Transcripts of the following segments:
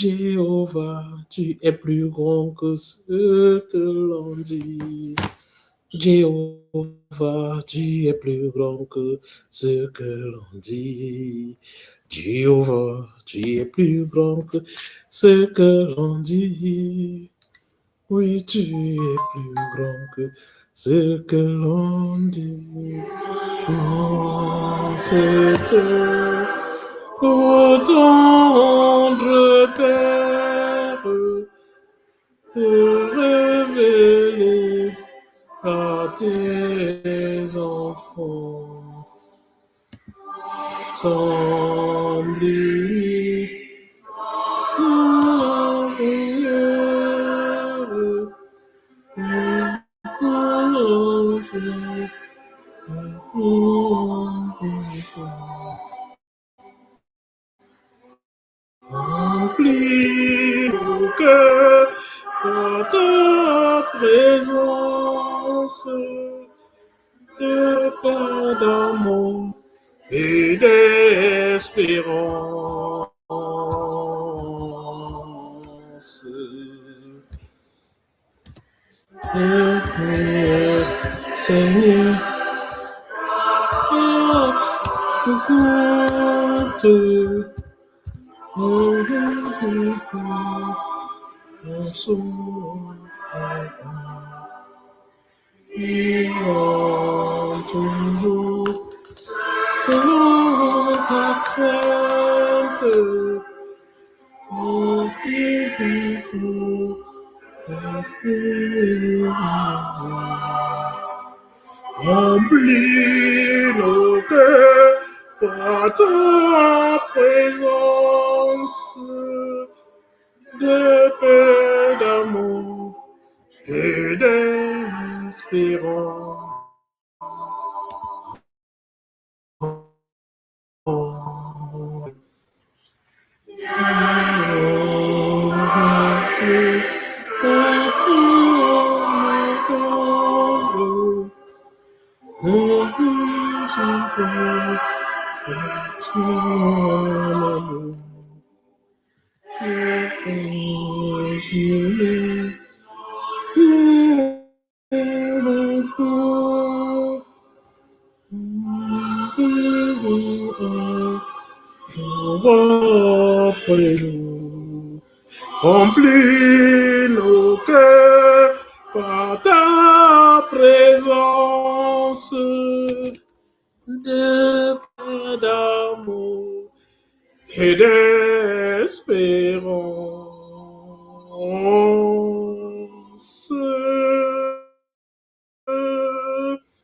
Jéhovah, tu es plus grand que ce que l'on dit. Jéhovah, tu es plus grand que ce que l'on dit. Jéhovah, tu es plus grand que ce que l'on dit. Oui, tu es plus grand que ce que l'on dit. Oh, c'était ô tendre Père de révéler à tes enfants. Semble unis en prière. Remplis nos cœurs par ta présence de paix, d'amour et d'espérance. Seigneur, écoute. On souffre et on toujours selon ta crainte. Remplis nos cœurs par ta présence de paix, d'amour et d'espérance. Remplis nos cœurs par ta présence de paix, d'amour et d'espérance.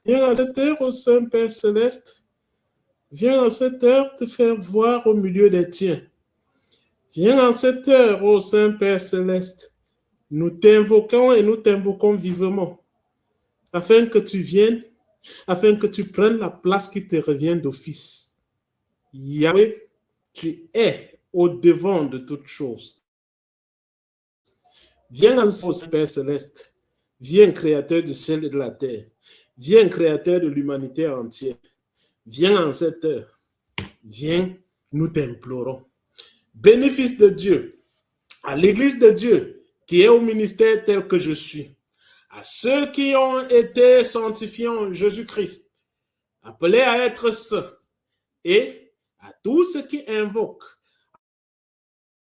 Viens à cette heure, ô Saint-Père Céleste. Viens en cette heure te faire voir au milieu des tiens. Viens en cette heure, ô Saint-Père Céleste. Nous t'invoquons et nous t'invoquons vivement, afin que tu viennes, afin que tu prennes la place qui te revient d'office. Yahweh, tu es au devant de toutes choses. Viens en cette heure, Père Céleste. Viens, Créateur du ciel et de la terre. Viens, Créateur de l'humanité entière. Viens en cette heure. Viens, nous t'implorons. Béni Fils de Dieu, à l'Église de Dieu qui est au ministère tel que je suis, à ceux qui ont été sanctifiés en Jésus-Christ, appelés à être saints, et à tous ceux qui invoquent,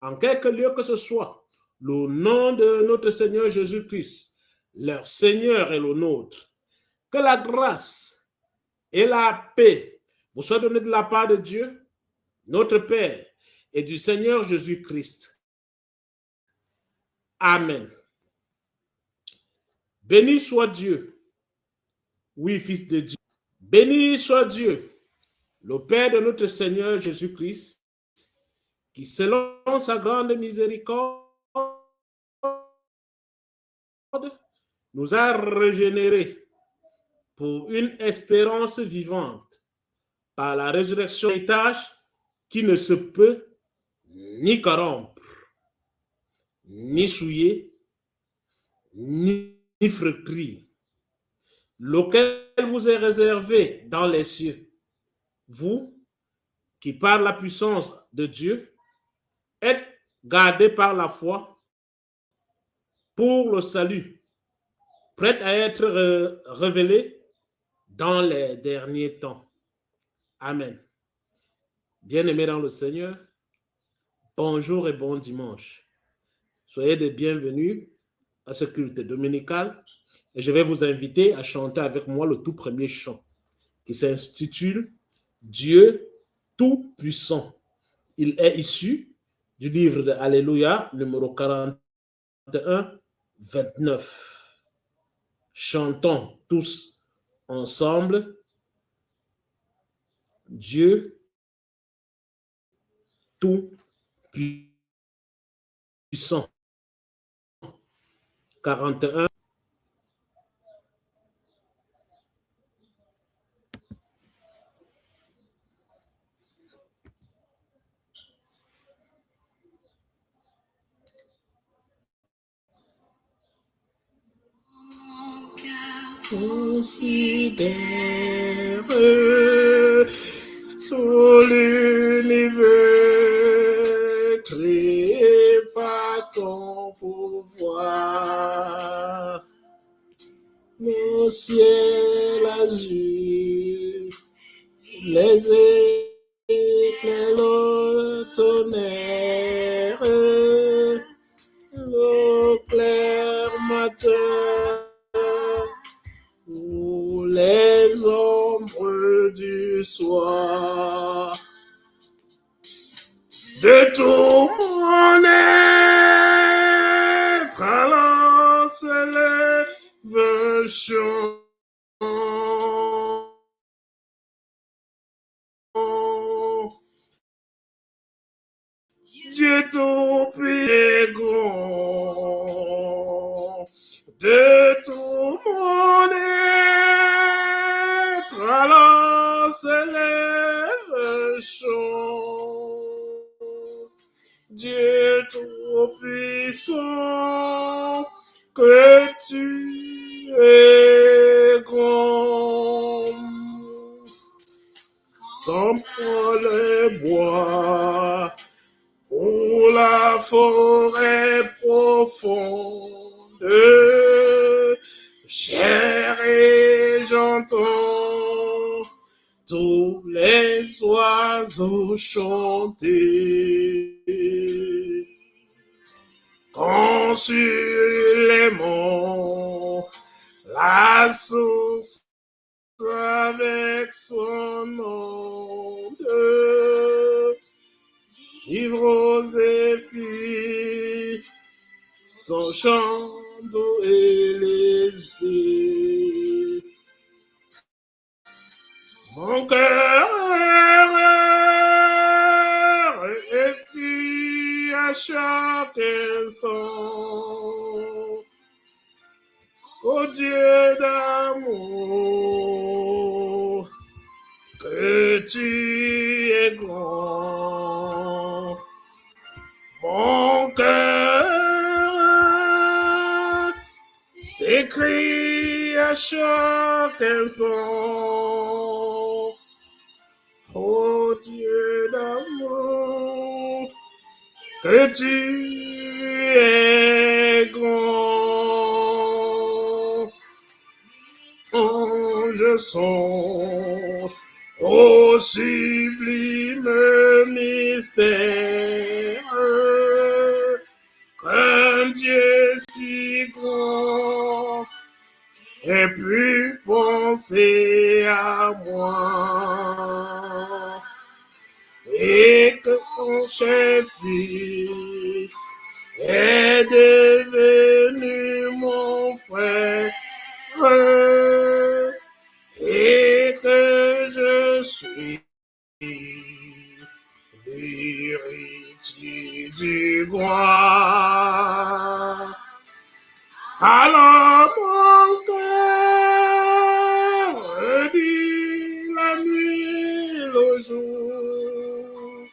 en quelque lieu que ce soit, le nom de notre Seigneur Jésus-Christ, leur Seigneur et le nôtre. Que la grâce et la paix vous soient données de la part de Dieu, notre Père, et du Seigneur Jésus-Christ. Amen. Béni soit Dieu, oui, Fils de Dieu. Béni soit Dieu, le Père de notre Seigneur Jésus-Christ, qui, selon sa grande miséricorde, nous a régénérés pour une espérance vivante par la résurrection héritage qui ne se peut ni corrompre, ni souiller, ni flétrir, lequel vous est réservé dans les cieux, vous qui par la puissance de Dieu êtes gardés par la foi pour le salut, prêts à être révélés dans les derniers temps. Amen. Bien-aimés dans le Seigneur, bonjour et bon dimanche. Soyez les bienvenus à ce culte dominical et je vais vous inviter à chanter avec moi le tout premier chant qui s'intitule Dieu Tout-Puissant. Il est issu du livre de Alléluia, numéro 41, 29. Chantons tous ensemble Dieu Tout-Puissant. 41. Considère tout l'univers créé par ton pouvoir. Le ciel azur, les éclairs, le tonnerre, le clair matin, ou les ombres du soir. De tout mon être, alors se lève un chant. Dieu tout-puissant, de tout mon être, alors se lève un chant. Dieu tout-puissant, que tu es grand, comme le bois, pour la forêt profonde, chair et j'entends tous les oiseaux chanter. Quand sur les monts, la source avec son onde, ivre aux épis, son chant doux et léger. Mon cœur est pris à chaque instant. Ô Dieu d'amour, que tu es grand. Mon cœur s'écrie à chaque instant. Ô Dieu d'amour, que tu es grand. Je songe au sublime mystère qu'un Dieu si grand ait pu penser à moi et que ton cher fils est devenu mon frère et que je suis l'héritier du roi. Alors mon cœur dit la nuit le jour,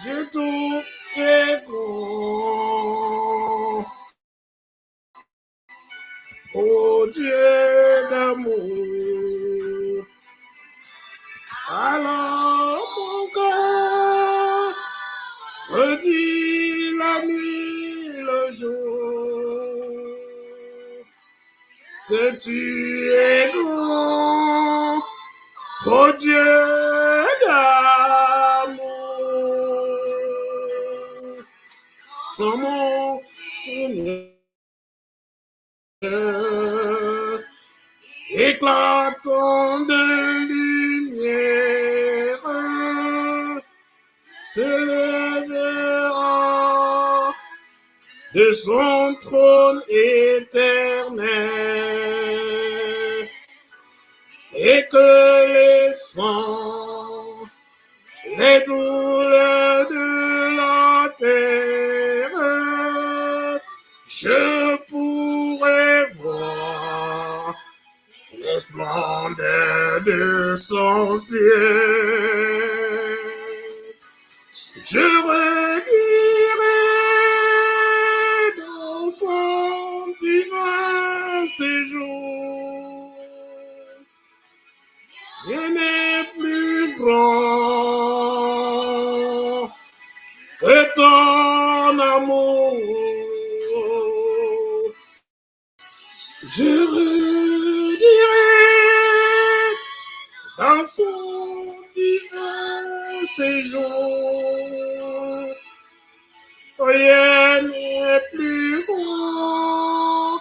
Dieu tout est grand. Ô Dieu d'amour, alors mon cœur redis la nuit, le jour, que tu es grand, ô Dieu d'amour, oh mon Seigneur, éclatant de lumière, se lèvera de son trône éternel, et que les sangs, les douleurs de la terre, je pourrais voir les splendeurs de son ciel. Je redirai dans son divin séjour. Il n'est plus grand que ton amour. Je redirai dans son divin séjour. Rien n'est plus grand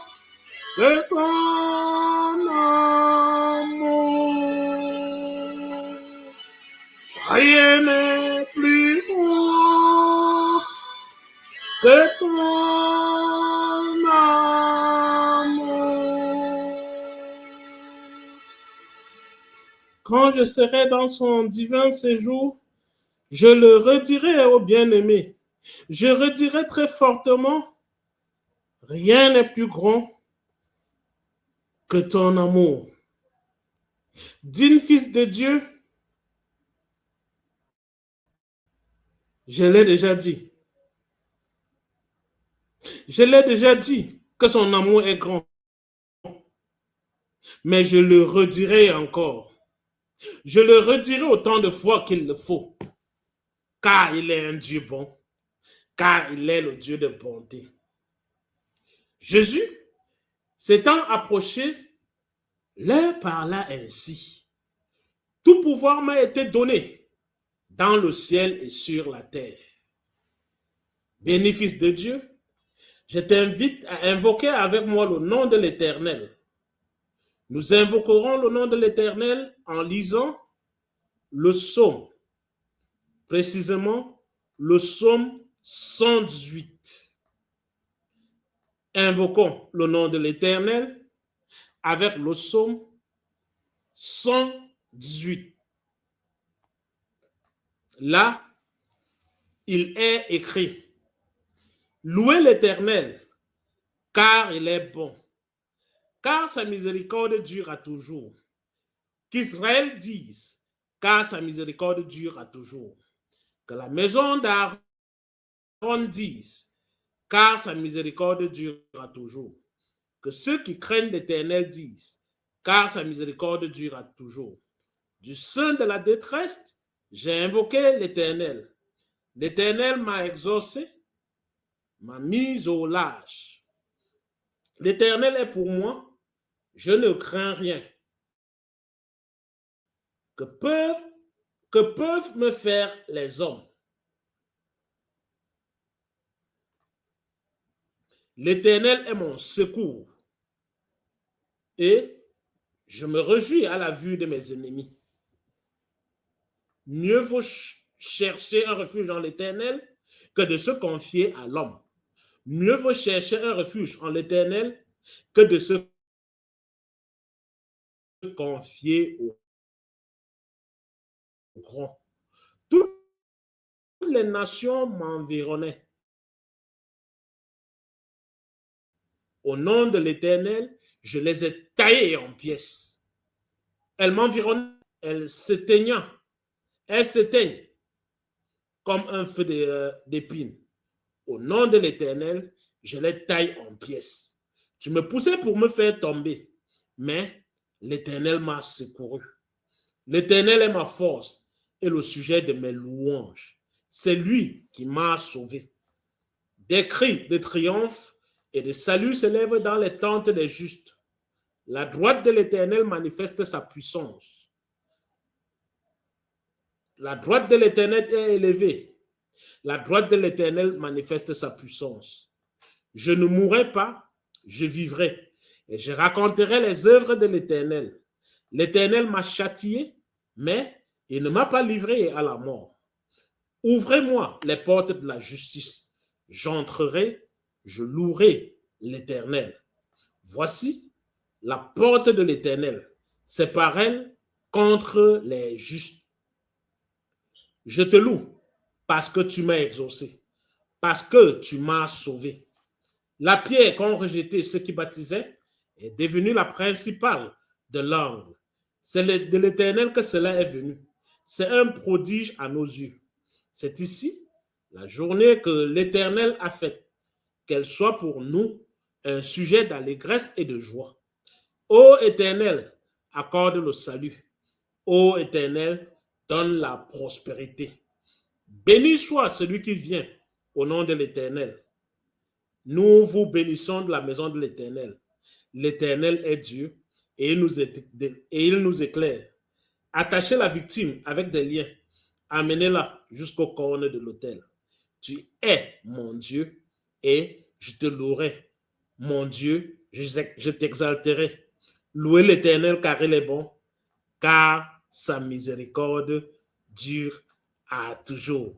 que son amour. Rien n'est plus grand que ton amour. Quand je serai dans son divin séjour, je le redirai au bien-aimé. Je redirai très fortement, rien n'est plus grand que ton amour. Digne fils de Dieu, je l'ai déjà dit. Je l'ai déjà dit que son amour est grand. Mais je le redirai encore. Je le redirai autant de fois qu'il le faut. Car il est un Dieu bon. Car il est le Dieu de bonté. Jésus, s'étant approché, leur parla ainsi. Tout pouvoir m'a été donné dans le ciel et sur la terre. Béni fils de Dieu, je t'invite à invoquer avec moi le nom de l'Éternel. Nous invoquerons le nom de l'Éternel en lisant le psaume, précisément le psaume 118. Invoquons le nom de l'Éternel avec le psaume 118. Là, il est écrit: louez l'Éternel, car il est bon, car sa miséricorde dure à toujours. Qu'Israël dise, car sa miséricorde dure à toujours. Que la maison d'Aaron dise, car sa miséricorde dure à toujours. Que ceux qui craignent l'Éternel disent, car sa miséricorde dure à toujours. Du sein de la détresse, j'ai invoqué l'Éternel. L'Éternel m'a exaucé, m'a mis au large. L'Éternel est pour moi, je ne crains rien. Que peuvent me faire les hommes? L'Éternel est mon secours et je me réjouis à la vue de mes ennemis. Mieux vaut chercher un refuge en l'Éternel que de se confier à l'homme. Mieux vaut chercher un refuge en l'Éternel que de se confier au grand. Toutes les nations m'environnaient. Au nom de l'Éternel, je les ai taillées en pièces. Elles m'environnaient, elles s'éteignent comme un feu d'épines. Au nom de l'Éternel, je les taille en pièces. Tu me poussais pour me faire tomber, mais l'Éternel m'a secouru. L'Éternel est ma force et le sujet de mes louanges. C'est lui qui m'a sauvé. Des cris de triomphe et de salut s'élèvent dans les tentes des justes. La droite de l'Éternel manifeste sa puissance. La droite de l'Éternel est élevée. La droite de l'Éternel manifeste sa puissance. Je ne mourrai pas, je vivrai, et je raconterai les œuvres de l'Éternel. L'Éternel m'a châtié, mais il ne m'a pas livré à la mort. Ouvrez-moi les portes de la justice. J'entrerai, je louerai l'Éternel. Voici la porte de l'Éternel. C'est par elle contre les justes. Je te loue parce que tu m'as exaucé, parce que tu m'as sauvé. La pierre qu'ont rejeté ceux qui baptisaient est devenue la principale de l'angle. C'est de l'Éternel que cela est venu. C'est un prodige à nos yeux. C'est ici la journée que l'Éternel a faite, qu'elle soit pour nous un sujet d'allégresse et de joie. Ô Éternel, accorde le salut. Ô Éternel, donne la prospérité. Béni soit celui qui vient au nom de l'Éternel. Nous vous bénissons de la maison de l'Éternel. L'Éternel est Dieu et il nous éclaire. Attachez la victime avec des liens. Amenez-la jusqu'aux cornes de l'autel. Tu es mon Dieu et je te louerai. Mon Dieu, je t'exalterai. Louez l'Éternel car il est bon, car sa miséricorde dure à toujours.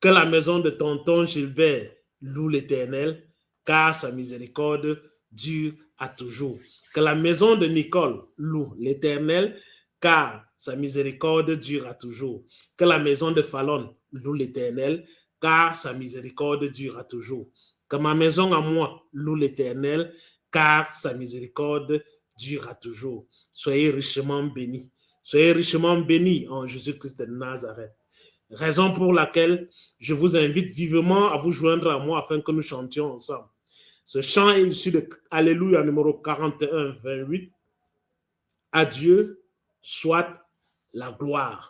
Que la maison de tonton Gilbert loue l'Éternel, car sa miséricorde dure à toujours. Que la maison de Nicole loue l'Éternel, car sa miséricorde dure à toujours. Que la maison de Fallon loue l'Éternel, car sa miséricorde dure à toujours. Que ma maison à moi loue l'Éternel, car sa miséricorde dure à toujours. Soyez richement bénis. Soyez richement bénis en Jésus-Christ de Nazareth. Raison pour laquelle je vous invite vivement à vous joindre à moi afin que nous chantions ensemble. Ce chant est issu de Alléluia numéro 41, 28. À Dieu soit la gloire.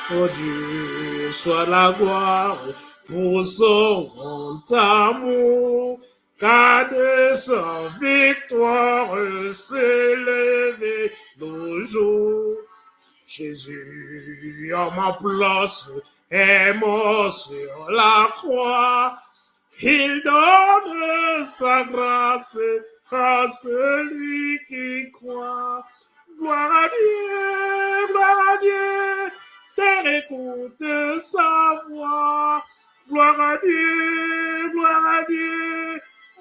Oh Dieu, soit la gloire pour son grand amour, car de sa victoire s'est levé nos jours. Jésus, en ma place, est mort sur la croix. Il donne sa grâce à celui qui croit. Gloire à Dieu, gloire à Dieu. Terre écoute sa voix. Gloire à Dieu,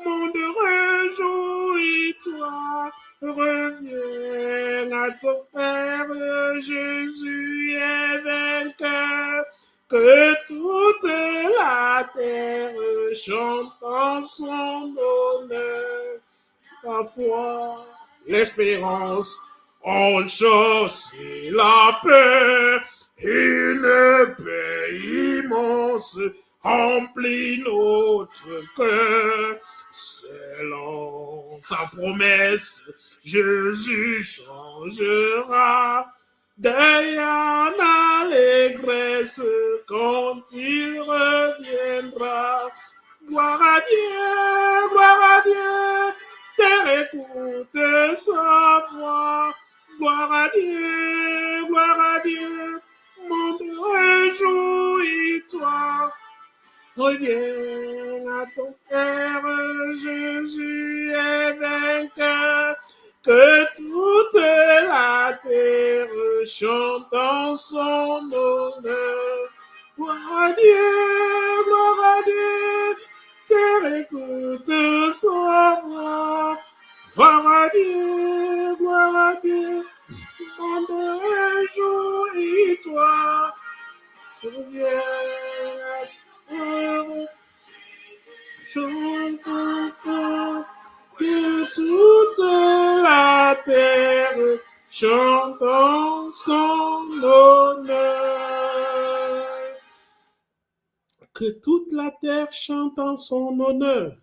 monde réjouis-toi. Reviens à ton Père, Jésus est vainqueur. Que toute la terre chante en son honneur. La foi, l'espérance, ont chassé la peur. Une paix immense remplit notre cœur. Selon sa promesse, Jésus changera deuil en allégresse quand il reviendra. Gloire à Dieu, terre écoute sa voix. Gloire à Dieu, monde réjouis-toi. Reviens à ton Père, Jésus est vainqueur. Que toute la terre chante en son honneur. Gloire à Dieu, terre écoute sa voix. Gloire à Dieu, monde réjouis-toi. Reviens à chante que toute la terre chante en son honneur. Que toute la terre chante en son honneur.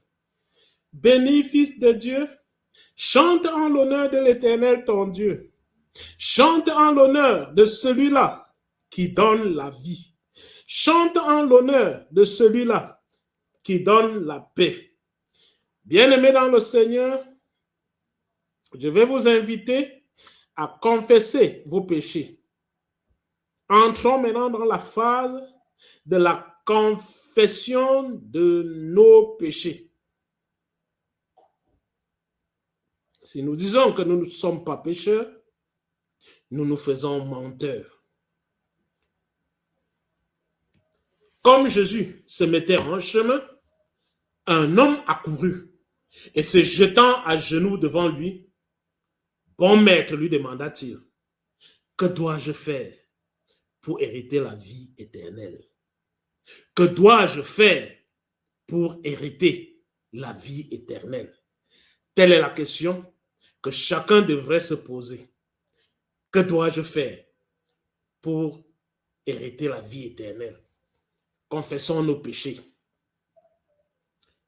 Béni, Fils de Dieu, chante en l'honneur de l'Éternel ton Dieu. Chante en l'honneur de celui-là qui donne la vie. Chante en l'honneur de celui-là qui donne la paix. Bien-aimés dans le Seigneur, je vais vous inviter à confesser vos péchés. Entrons maintenant dans la phase de la confession de nos péchés. Si nous disons que nous ne sommes pas pécheurs, nous nous faisons menteurs. Comme Jésus se mettait en chemin, un homme accourut et se jetant à genoux devant lui, « Bon maître, lui demanda-t-il, que dois-je faire pour hériter la vie éternelle? Que dois-je faire pour hériter la vie éternelle? » Telle est la question que chacun devrait se poser. Que dois-je faire pour hériter la vie éternelle? Confessons nos péchés.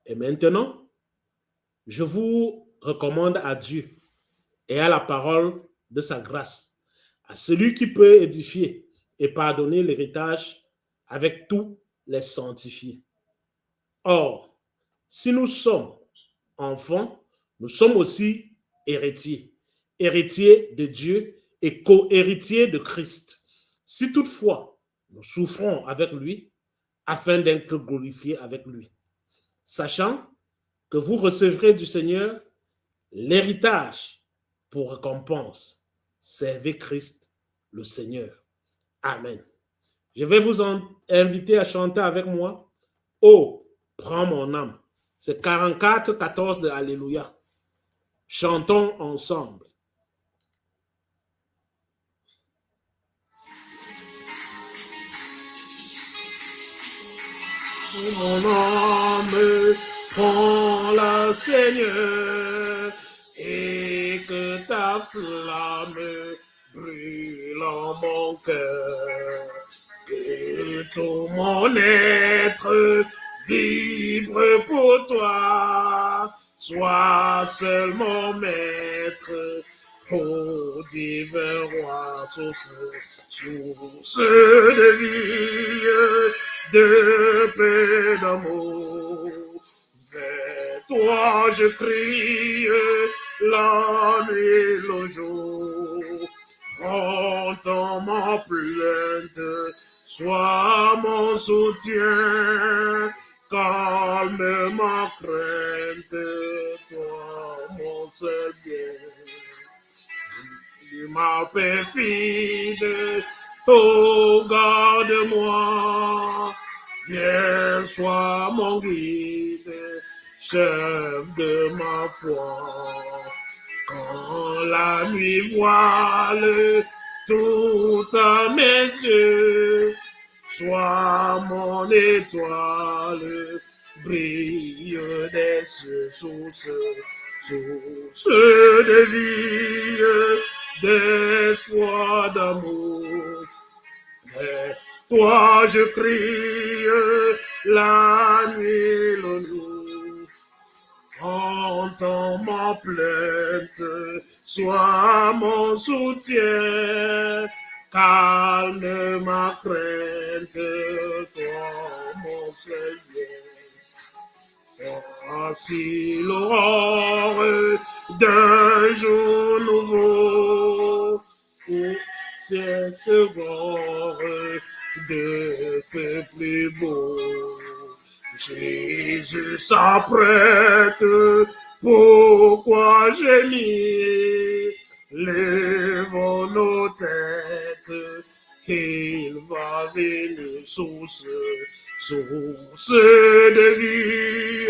Et maintenant, je vous recommande à Dieu et à la parole de sa grâce, à celui qui peut édifier et pardonner l'héritage avec tous les sanctifiés. Or, si nous sommes enfants, nous sommes aussi héritiers, héritiers de Dieu et co-héritiers de Christ. Si toutefois nous souffrons avec lui, afin d'être glorifiés avec lui, sachant que vous recevrez du Seigneur l'héritage pour récompense. Servez Christ le Seigneur. Amen. Je vais vous inviter à chanter avec moi. Oh, prends mon âme. C'est 44-14 de Alléluia. Chantons ensemble. Mon âme, prends-la, Seigneur, et que ta flamme brûle en mon cœur. Que tout mon être vibre pour toi, sois seul mon maître, ô divin roi, source de vie, de paix, d'amour. Vers toi je crie la nuit, le jour. Entends ma plainte, sois mon soutien, calme ma crainte, toi mon seul bien. Ma perfide, oh garde-moi, viens, sois mon guide, chef de ma foi. Quand la nuit voile tout à mes yeux, sois mon étoile, brille des cieux, source de vie, d'espoir, d'amour. Mais toi je crie la nuit, le jour. Entends ma plainte, sois mon soutien, calme ma crainte, toi mon Seigneur. Voici l'aurore d'un jour nouveau, où c'est ce bord de feu plus beau. Jésus s'apprête, pourquoi gémir? Lèvons nos têtes, il va venir, source de vie,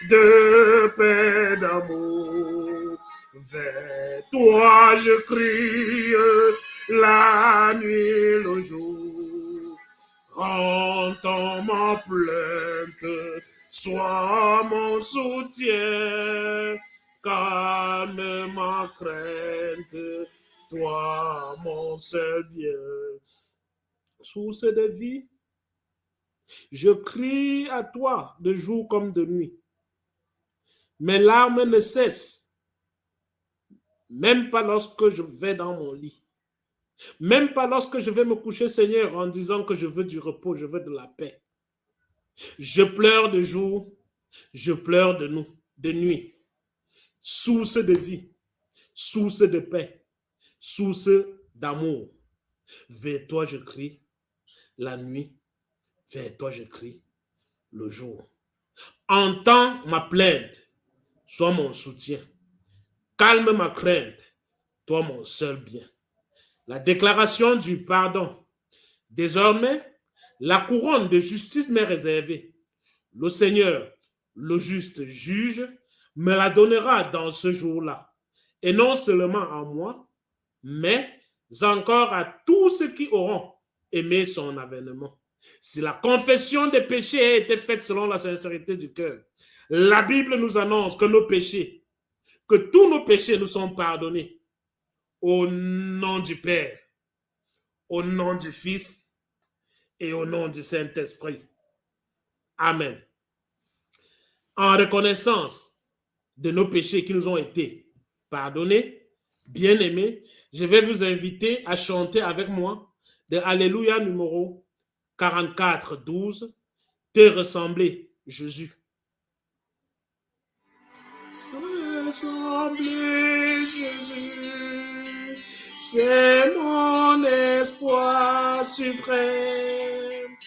de paix, d'amour. Vers toi je crie la nuit, le jour. Entends ma plainte, sois mon soutien, calme ma crainte, toi mon seul bien. Source de vie, Je crie à toi de jour comme de nuit. Mes larmes ne cessent, même pas lorsque je vais dans mon lit. Même pas lorsque je vais me coucher, Seigneur, en disant que je veux du repos, je veux de la paix. Je pleure de jour, je pleure de nuit. Source de vie, source de paix, source d'amour. Vers toi je crie la nuit, vers toi je crie le jour. Entends ma plainte, sois mon soutien. Calme ma crainte, toi mon seul bien. La déclaration du pardon. Désormais, la couronne de justice m'est réservée. Le Seigneur, le juste juge, me la donnera dans ce jour-là. Et non seulement à moi, mais encore à tous ceux qui auront aimé son avènement. Si la confession des péchés a été faite selon la sincérité du cœur, la Bible nous annonce que nos péchés, que tous nos péchés nous sont pardonnés. Au nom du Père, au nom du Fils et au nom du Saint-Esprit. Amen. En reconnaissance de nos péchés qui nous ont été pardonnés, bien-aimés, je vais vous inviter à chanter avec moi de Alléluia numéro 44, 12, te ressembler, Jésus. Te ressembler, Jésus, c'est mon espoir suprême.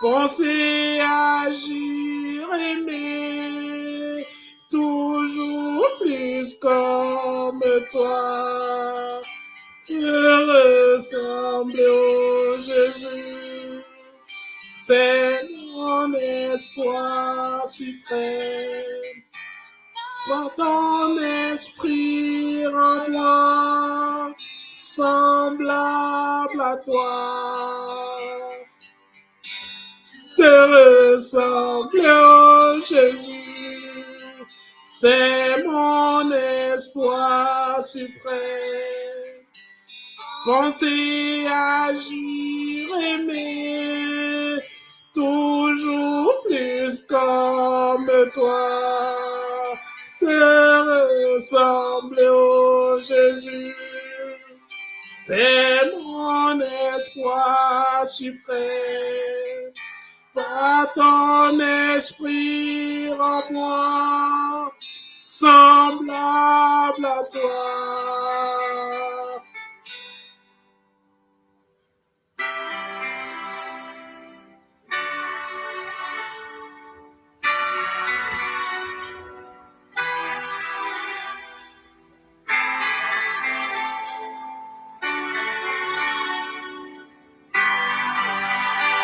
Penser, agir, aimer, toujours plus comme toi. Te ressembler, oh Jésus, c'est mon espoir suprême. Par ton esprit en moi, semblable à toi. Te ressembler, oh Jésus, c'est mon espoir suprême. Penser, agir, aimer, toujours plus comme toi. Te ressembler, oh Jésus, c'est mon espoir suprême. Par ton esprit en moi, semblable à toi. Te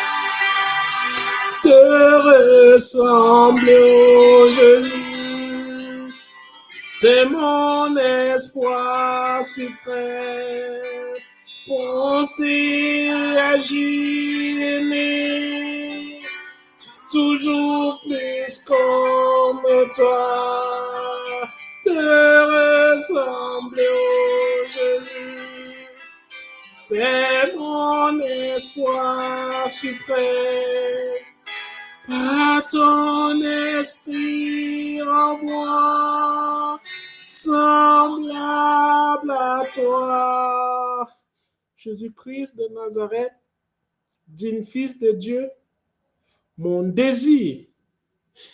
ressembler, oh Jésus, c'est mon espoir suprême. Penser, agir, aimer, toujours plus comme toi. Te ressembler, oh Jésus, c'est mon espoir suprême. Par ton esprit en moi, semblable à toi. Jésus-Christ de Nazareth, digne Fils de Dieu, mon désir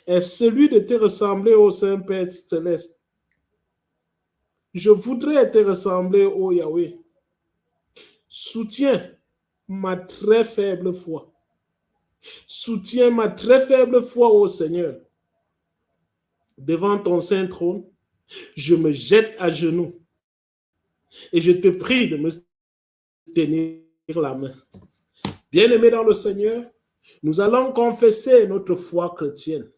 est celui de te ressembler au Saint-Père céleste. Je voudrais te ressembler, ô Yahweh. Soutiens ma très faible foi. Soutiens ma très faible foi, ô Seigneur. Devant ton saint trône, je me jette à genoux et je te prie de me tenir la main. Bien-aimés dans le Seigneur, nous allons confesser notre foi chrétienne.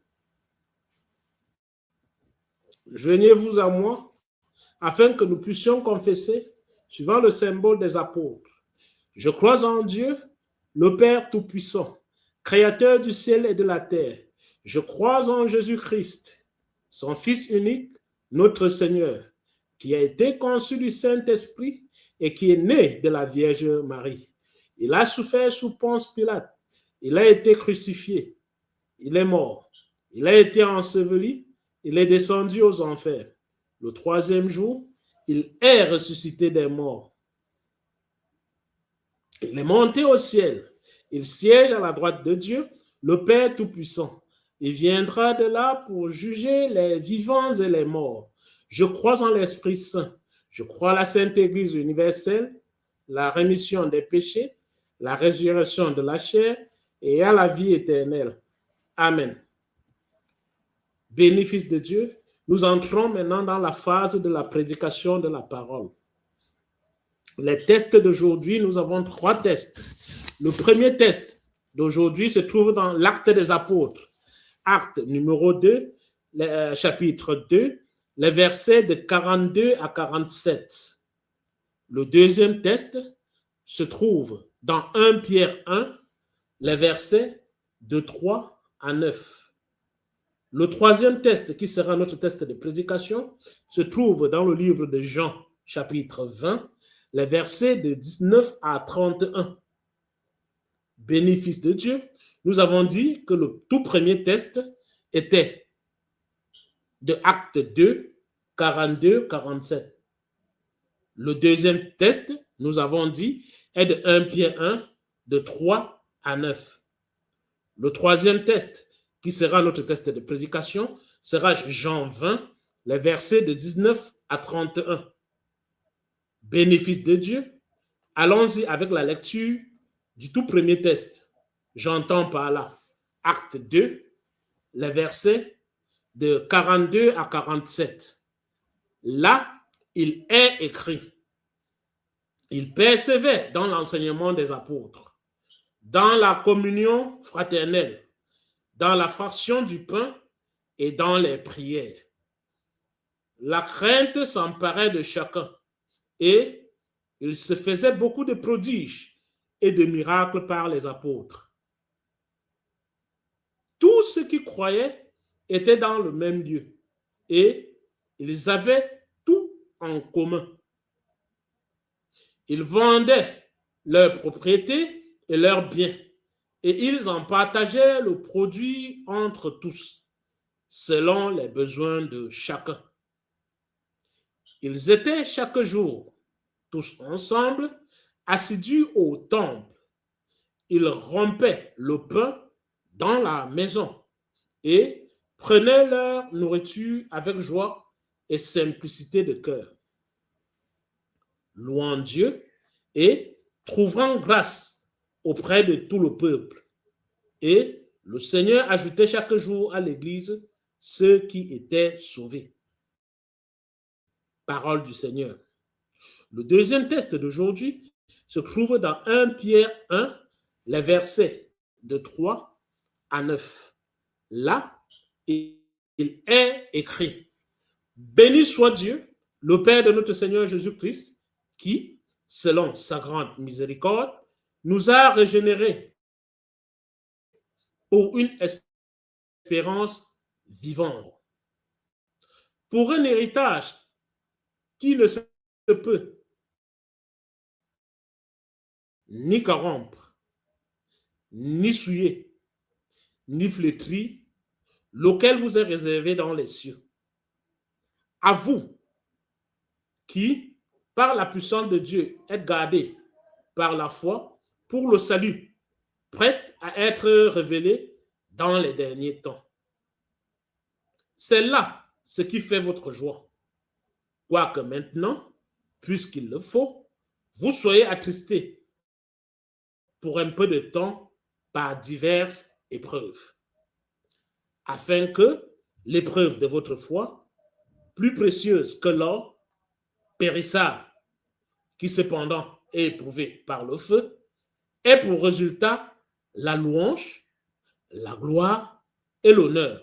Joignez-vous à moi afin que nous puissions confesser suivant le symbole des apôtres. Je crois en Dieu, le Père Tout-Puissant, Créateur du ciel et de la terre. Je crois en Jésus-Christ, son Fils unique, notre Seigneur, qui a été conçu du Saint-Esprit et qui est né de la Vierge Marie. Il a souffert sous Ponce Pilate, Il a été crucifié. Il est mort. Il a été enseveli. Il est descendu aux enfers. Le troisième jour, il est ressuscité des morts. Il est monté au ciel. Il siège à la droite de Dieu, le Père Tout-Puissant. Il viendra de là pour juger les vivants et les morts. Je crois en l'Esprit Saint. Je crois à la Sainte Église universelle, la rémission des péchés, la résurrection de la chair et à la vie éternelle. Amen. Béni Fils de Dieu, nous entrons maintenant dans la phase de la prédication de la parole. Les tests d'aujourd'hui, nous avons 3 tests. Le premier test d'aujourd'hui se trouve dans l'Acte des Apôtres, acte numéro 2, chapitre 2, les versets de 42 à 47. Le deuxième test se trouve dans 1 Pierre 1, les versets de 3 à 9. Le troisième test, qui sera notre test de prédication, se trouve dans le livre de Jean, chapitre 20, les versets de 19 à 31. Bénéfice de Dieu, nous avons dit que le tout premier test était de Acte 2, 42, 47. Le deuxième test, nous avons dit, est de 1 Pierre 1, de 3 à 9. Le troisième test, qui sera notre test de prédication, sera Jean 20, les versets de 19 à 31. Bénéfice de Dieu, allons-y avec la lecture du tout premier test. J'entends par là Acte 2, les versets de 42 à 47. Là, il est écrit, il persévère dans l'enseignement des apôtres, dans la communion fraternelle, dans la fraction du pain et dans les prières. La crainte s'emparait de chacun et il se faisait beaucoup de prodiges et de miracles par les apôtres. Tous ceux qui croyaient étaient dans le même lieu et ils avaient tout en commun. Ils vendaient leurs propriétés et leurs biens et ils en partageaient le produit entre tous, selon les besoins de chacun. Ils étaient chaque jour, tous ensemble, assidus au temple. Ils rompaient le pain dans la maison et prenaient leur nourriture avec joie et simplicité de cœur, louant Dieu et trouvant grâce auprès de tout le peuple. Et le Seigneur ajoutait chaque jour à l'Église ceux qui étaient sauvés. Parole du Seigneur. Le deuxième test d'aujourd'hui se trouve dans 1 Pierre 1, les versets de 3 à 9. Là, il est écrit: Béni soit Dieu, le Père de notre Seigneur Jésus-Christ, qui, selon sa grande miséricorde, nous a régénérés pour une espérance vivante, pour un héritage qui ne se peut ni corrompre, ni souiller, ni flétrir, lequel vous est réservé dans les cieux. À vous, qui, par la puissance de Dieu, êtes gardés par la foi pour le salut, prêt à être révélé dans les derniers temps. C'est là ce qui fait votre joie. Quoique maintenant, puisqu'il le faut, vous soyez attristés pour un peu de temps par diverses épreuves, afin que l'épreuve de votre foi, plus précieuse que l'or, périssable, qui cependant est éprouvé par le feu, ait pour résultat la louange, la gloire et l'honneur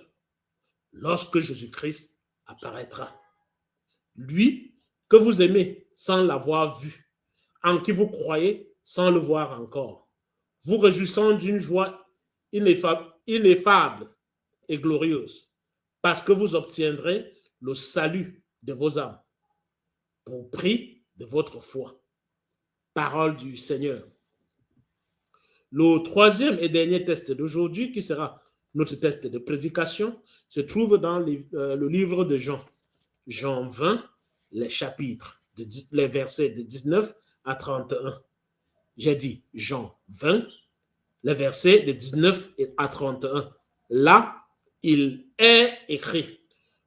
lorsque Jésus-Christ apparaîtra. Lui que vous aimez sans l'avoir vu, en qui vous croyez sans le voir encore, vous réjouissant d'une joie ineffable et glorieuse, parce que vous obtiendrez le salut de vos âmes, pour prix de votre foi. Parole du Seigneur. Le troisième et dernier test d'aujourd'hui, qui sera notre test de prédication, se trouve dans le livre de Jean. Jean 20, les chapitres, les versets de 19 à 31. J'ai dit Jean 20, les versets de 19 à 31. Là, il est écrit,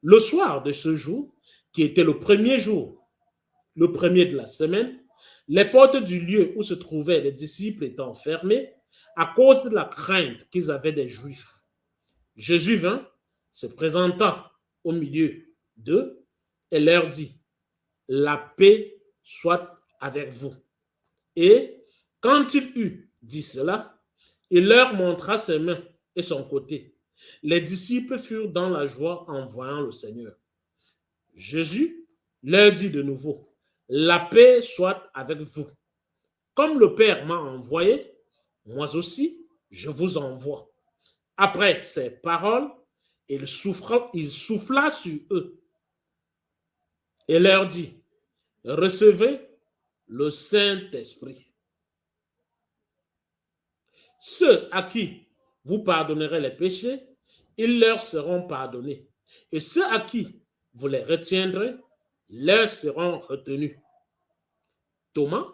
le soir de ce jour, qui était le premier jour, le premier de la semaine, les portes du lieu où se trouvaient les disciples étant fermées à cause de la crainte qu'ils avaient des Juifs. Jésus vint, se présenta au milieu d'eux et leur dit, la paix soit avec vous. Et quand il eut dit cela, il leur montra ses mains et son côté. Les disciples furent dans la joie en voyant le Seigneur. Jésus leur dit de nouveau, la paix soit avec vous. Comme le Père m'a envoyé, moi aussi, je vous envoie. Après ces paroles, il souffla sur eux et leur dit, recevez le Saint-Esprit. Ceux à qui vous pardonnerez les péchés, ils leur seront pardonnés. Et ceux à qui vous les retiendrez, leur seront retenus. Thomas,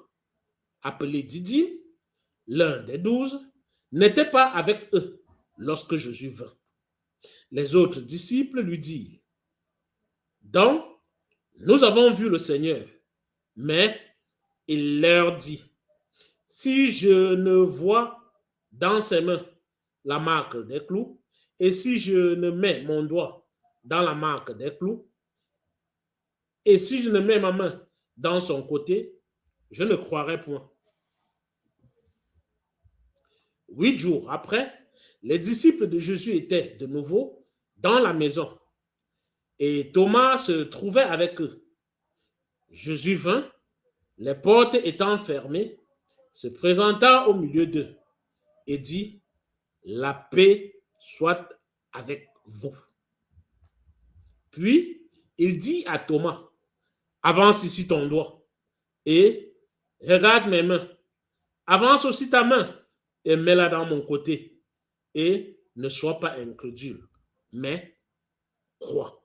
appelé Didyme, l'un des 12, n'était pas avec eux lorsque Jésus vint. Les autres disciples lui dirent, donc, nous avons vu le Seigneur. Mais il leur dit, si je ne vois dans ses mains la marque des clous, et si je ne mets mon doigt dans la marque des clous, et si je ne mets ma main dans son côté, je ne croirai point. 8 jours après, les disciples de Jésus étaient de nouveau dans la maison, et Thomas se trouvait avec eux. Jésus vint, les portes étant fermées, se présenta au milieu d'eux et dit, la paix soit avec vous. Puis, il dit à Thomas, avance ici ton doigt et regarde mes mains. Avance aussi ta main et mets-la dans mon côté et ne sois pas incrédule, mais crois.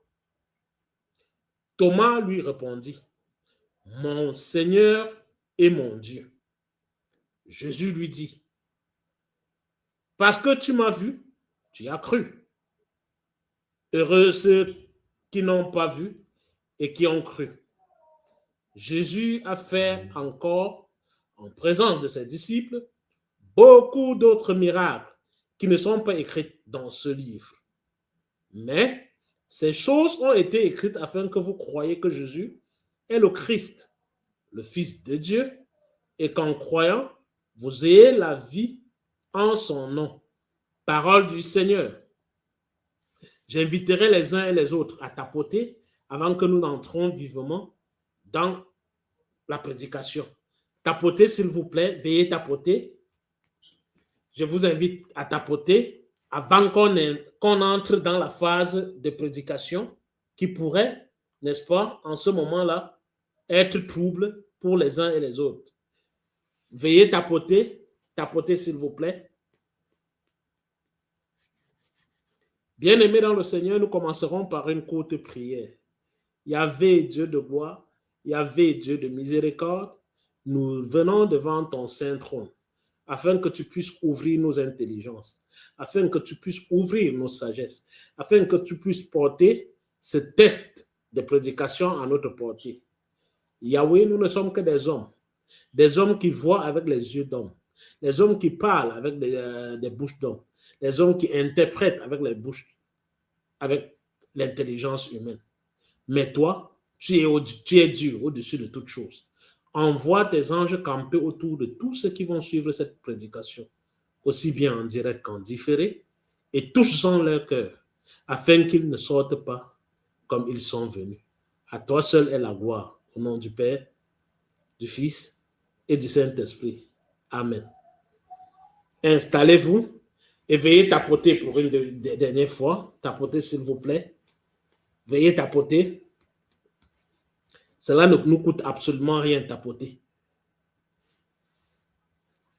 Thomas lui répondit, mon Seigneur et mon Dieu. Jésus lui dit, parce que tu m'as vu, tu as cru. Heureux ceux qui n'ont pas vu et qui ont cru. Jésus a fait encore, en présence de ses disciples, beaucoup d'autres miracles qui ne sont pas écrits dans ce livre. Mais ces choses ont été écrites afin que vous croyiez que Jésus est le Christ, le Fils de Dieu, et qu'en croyant, vous ayez la vie en son nom. Parole du Seigneur. J'inviterai les uns et les autres à tapoter avant que nous n'entrons vivement dans la prédication. Tapotez, s'il vous plaît, veuillez tapoter. Je vous invite à tapoter avant qu'on entre dans la phase de prédication qui pourrait, n'est-ce pas, en ce moment-là, être trouble pour les uns et les autres. Veuillez tapoter, s'il vous plaît. Bien-aimés dans le Seigneur, nous commencerons par une courte prière. Yahvé, Dieu de gloire, Yahvé, Dieu de miséricorde, nous venons devant ton saint trône afin que tu puisses ouvrir nos intelligences, afin que tu puisses ouvrir nos sagesses, afin que tu puisses porter ce test de prédication à notre portée. Yahweh, nous ne sommes que des hommes qui voient avec les yeux d'hommes, des hommes qui parlent avec des bouches d'hommes, des hommes qui interprètent avec les bouches, avec l'intelligence humaine. Mais toi, tu es Dieu au-dessus de toutes choses. Envoie tes anges camper autour de tous ceux qui vont suivre cette prédication, aussi bien en direct qu'en différé, et touche-en leur cœur, afin qu'ils ne sortent pas comme ils sont venus. À toi seul est la gloire, au nom du Père, du Fils et du Saint-Esprit. Amen. Installez-vous et veuillez tapoter pour une dernière fois. Tapotez, s'il vous plaît. Veuillez tapoter. Cela ne nous coûte absolument rien de tapoter.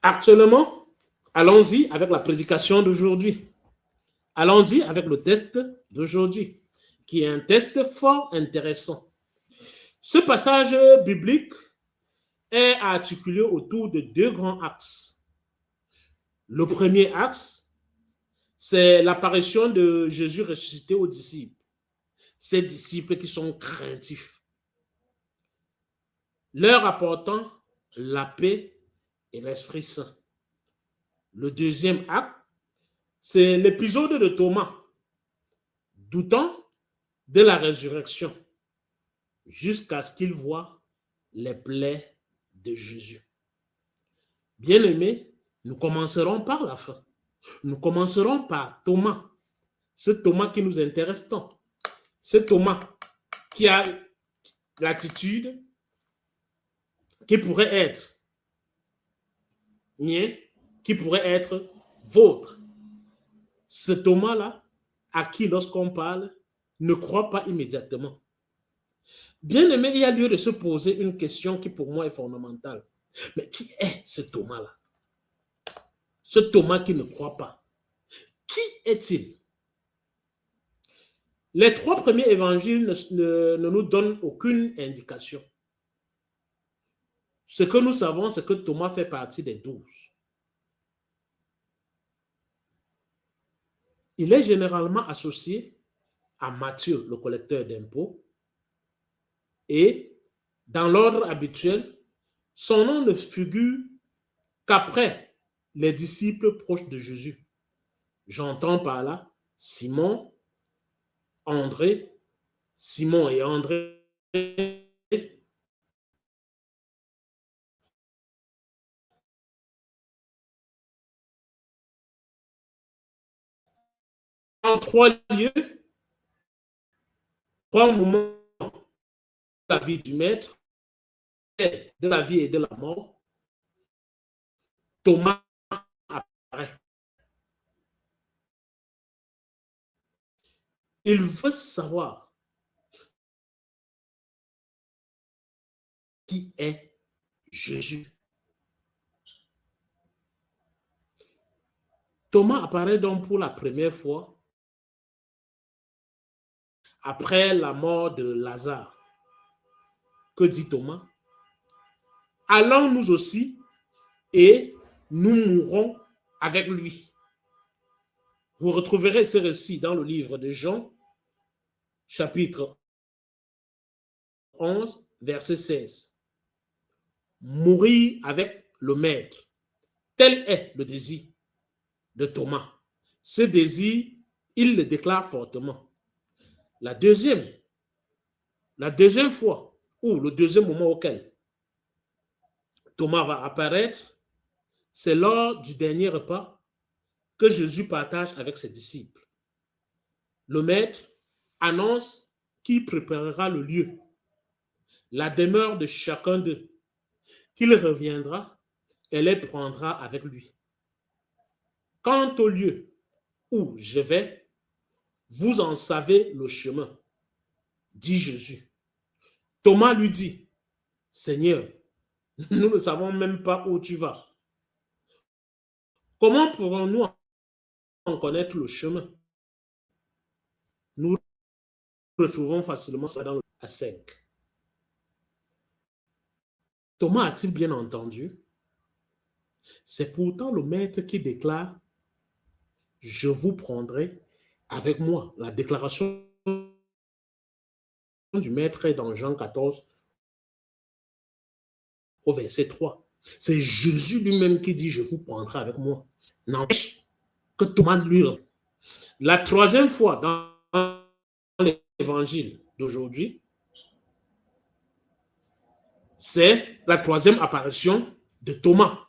Actuellement, Allons-y avec la prédication d'aujourd'hui. Allons-y avec le test d'aujourd'hui, qui est un test fort intéressant. Ce passage biblique est articulé autour de deux grands axes. Le premier axe, c'est l'apparition de Jésus ressuscité aux disciples. Ces disciples qui sont craintifs, leur apportant la paix et l'Esprit Saint. Le deuxième acte, c'est l'épisode de Thomas, doutant de la résurrection, jusqu'à ce qu'il voit les plaies de Jésus. Bien-aimés, nous commencerons par la fin. Nous commencerons par Thomas, ce Thomas qui nous intéresse tant. Ce Thomas qui a l'attitude qui pourrait être mien, qui pourrait être vôtre. Ce Thomas-là, à qui lorsqu'on parle, ne croit pas immédiatement. Bien aimé, il y a lieu de se poser une question qui pour moi est fondamentale. Mais qui est ce Thomas-là? Ce Thomas qui ne croit pas. Qui est-il? Les trois premiers évangiles ne nous donnent aucune indication. Ce que nous savons, c'est que Thomas fait partie des 12. Il est généralement associé à Matthieu, le collecteur d'impôts, et dans l'ordre habituel, son nom ne figure qu'après les disciples proches de Jésus. J'entends par là Simon, André, Simon et André, en trois lieux, trois moments de la vie du maître, de la vie et de la mort, Thomas apparaît. Il veut savoir qui est Jésus. Thomas apparaît donc pour la première fois après la mort de Lazare. Que dit Thomas? Allons nous aussi et nous mourrons avec lui. Vous retrouverez ce récit dans le livre de Jean, chapitre 11, verset 16. Mourir avec le maître. Tel est le désir de Thomas. Ce désir, il le déclare fortement. La deuxième fois, ou le deuxième moment auquel Thomas va apparaître, c'est lors du dernier repas que Jésus partage avec ses disciples. Le maître annonce qu'il préparera le lieu, la demeure de chacun d'eux, qu'il reviendra et les prendra avec lui. Quant au lieu où je vais, vous en savez le chemin, dit Jésus. Thomas lui dit, Seigneur, nous ne savons même pas où tu vas. Comment pourrons-nous en connaître le chemin? Nous retrouvons facilement ça dans le à 5. Thomas a-t-il bien entendu? C'est pourtant le maître qui déclare, je vous prendrai avec moi. La déclaration du maître est dans Jean 14 au verset 3. C'est Jésus lui-même qui dit, je vous prendrai avec moi. N'empêche que Thomas lui répond. La troisième fois dans l'évangile d'aujourd'hui, c'est la troisième apparition de Thomas.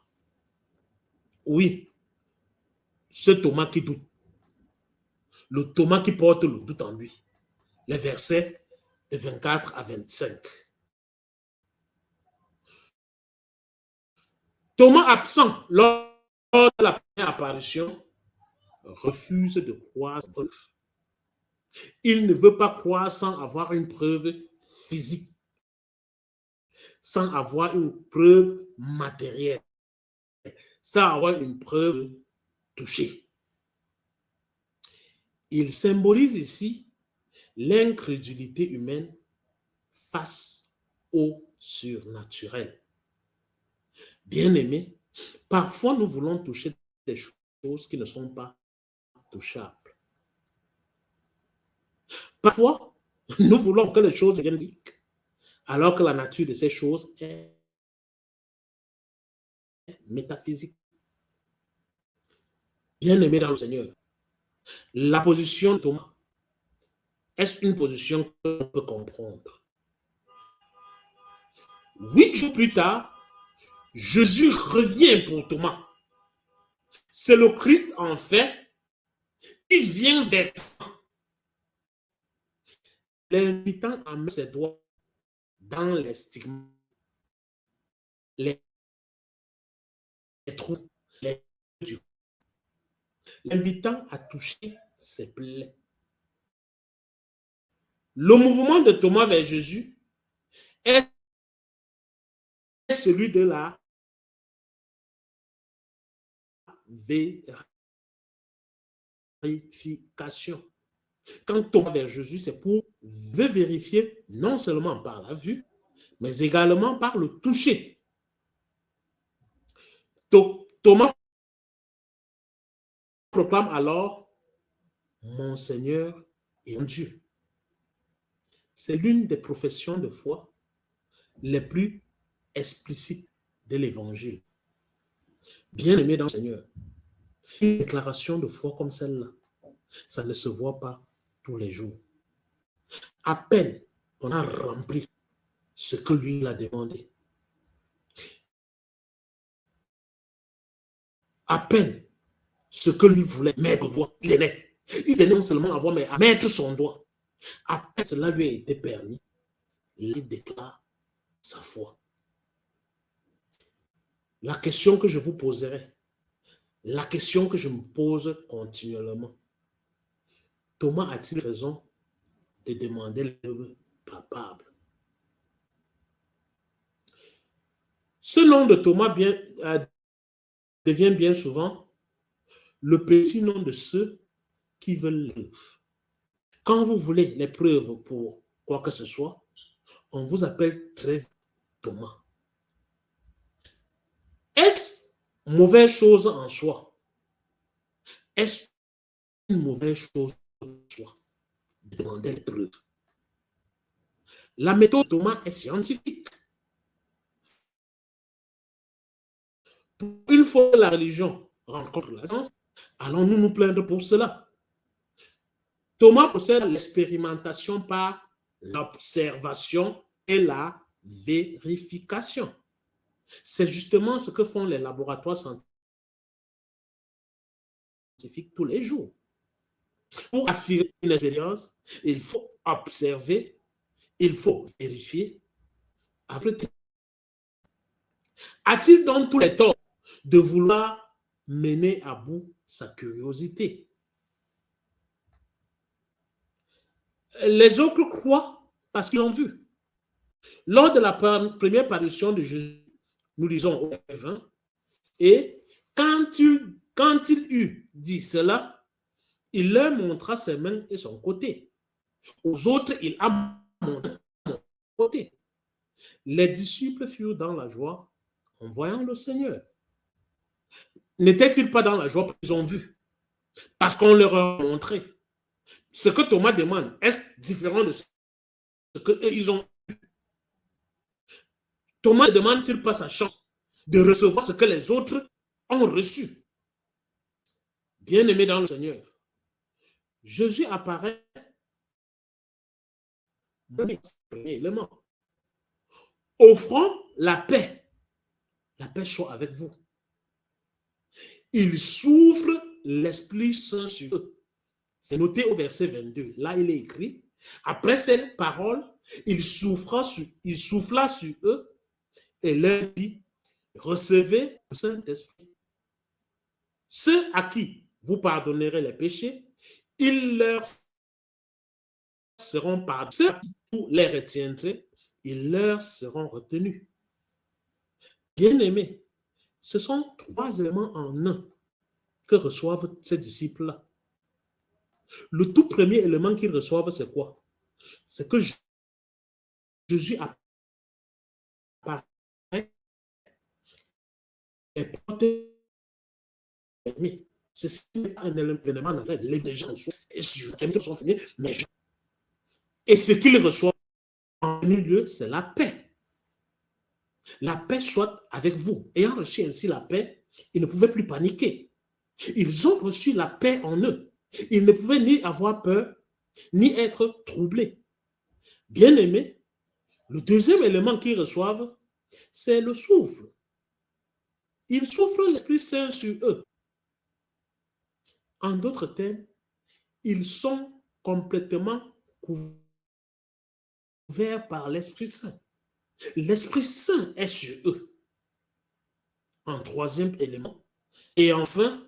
Oui, ce Thomas qui doute. Le Thomas qui porte le doute en lui. Les versets de 24 à 25. Thomas absent lors de la première apparition refuse de croire sans preuve. Il ne veut pas croire sans avoir une preuve physique, sans avoir une preuve matérielle, sans avoir une preuve touchée. Il symbolise ici l'incrédulité humaine face au surnaturel. Bien-aimés, parfois nous voulons toucher des choses qui ne sont pas touchables. Parfois, nous voulons que les choses deviennent dites, alors que la nature de ces choses est métaphysique. Bien-aimé dans le Seigneur, la position de Thomas, est-ce une position qu'on peut comprendre? 8 jours plus tard, Jésus revient pour Thomas. C'est le Christ en fait qui vient vers toi, l'invitant à mettre ses doigts dans les stigmates, les trous, les yeux, l'invitant à toucher ses plaies. Le mouvement de Thomas vers Jésus est celui de la vérification. Quand Thomas vers Jésus, c'est pour vérifier non seulement par la vue, mais également par le toucher. Thomas proclame alors mon Seigneur et mon Dieu. C'est l'une des professions de foi les plus explicites de l'Évangile. Bien-aimé dans le Seigneur, une déclaration de foi comme celle-là, ça ne se voit pas tous les jours. À peine on a rempli ce que lui a demandé. À peine ce que lui voulait mettre au doigt, il tenait. Il tenait non seulement à voir, mais à mettre son doigt. À peine cela lui a été permis, il déclare sa foi. La question que je vous poserai, la question que je me pose continuellement, Thomas a-t-il raison de demander le palpable? Ce nom de Thomas devient bien souvent le petit nom de ceux qui veulent les preuves. Quand vous voulez les preuves pour quoi que ce soit, on vous appelle très vite Thomas. Est-ce mauvaise chose en soi? Est-ce une mauvaise chose en soi de demander les preuves? La méthode de Thomas est scientifique. Une fois que la religion rencontre la science, allons-nous nous plaindre pour cela? Thomas possède l'expérimentation par l'observation et la vérification. C'est justement ce que font les laboratoires scientifiques tous les jours. Pour affirmer une expérience, il faut observer, il faut vérifier. Après, a-t-il donc tous les torts de vouloir mener à bout sa curiosité? Les autres croient parce qu'ils ont vu. Lors de la première parution de Jésus, nous lisons au verset 20, et quand il eut dit cela, il leur montra ses mains et son côté. Aux autres, il a montré son côté. Les disciples furent dans la joie en voyant le Seigneur. N'étaient-ils pas dans la joie parce qu'ils ont vu? Parce qu'on leur a montré. Ce que Thomas demande, est-ce différent de ce qu'ils ont vu? Thomas ne demande-t-il pas sa chance de recevoir ce que les autres ont reçu? Bien-aimé dans le Seigneur, Jésus apparaît premier élément, offrant la paix soit avec vous. Il souffle l'Esprit Saint sur eux. C'est noté au verset 22. Là, il est écrit, après cette parole, il souffla sur eux et leur dit, recevez le Saint-Esprit. Ceux à qui vous pardonnerez les péchés, ils leur seront pardonnés. Ceux à qui vous les retiendrez, ils leur seront retenus. Bien-aimés, Ce sont 3 éléments en un que reçoivent ces disciples-là. Le tout premier élément qu'ils reçoivent, c'est quoi? C'est que Jésus apparaît et porte ceci n'est pas un événement naturel. Les gens sont sur sont finis, mais et ce qu'ils reçoivent en premier lieu, c'est la paix. La paix soit avec vous. Ayant reçu ainsi la paix, ils ne pouvaient plus paniquer. Ils ont reçu la paix en eux. Ils ne pouvaient ni avoir peur, ni être troublés. Bien aimés, le deuxième élément qu'ils reçoivent, c'est le souffle. Ils soufflent l'Esprit Saint sur eux. En d'autres termes, ils sont complètement couverts par l'Esprit Saint. L'Esprit Saint est sur eux. En troisième élément. Et enfin,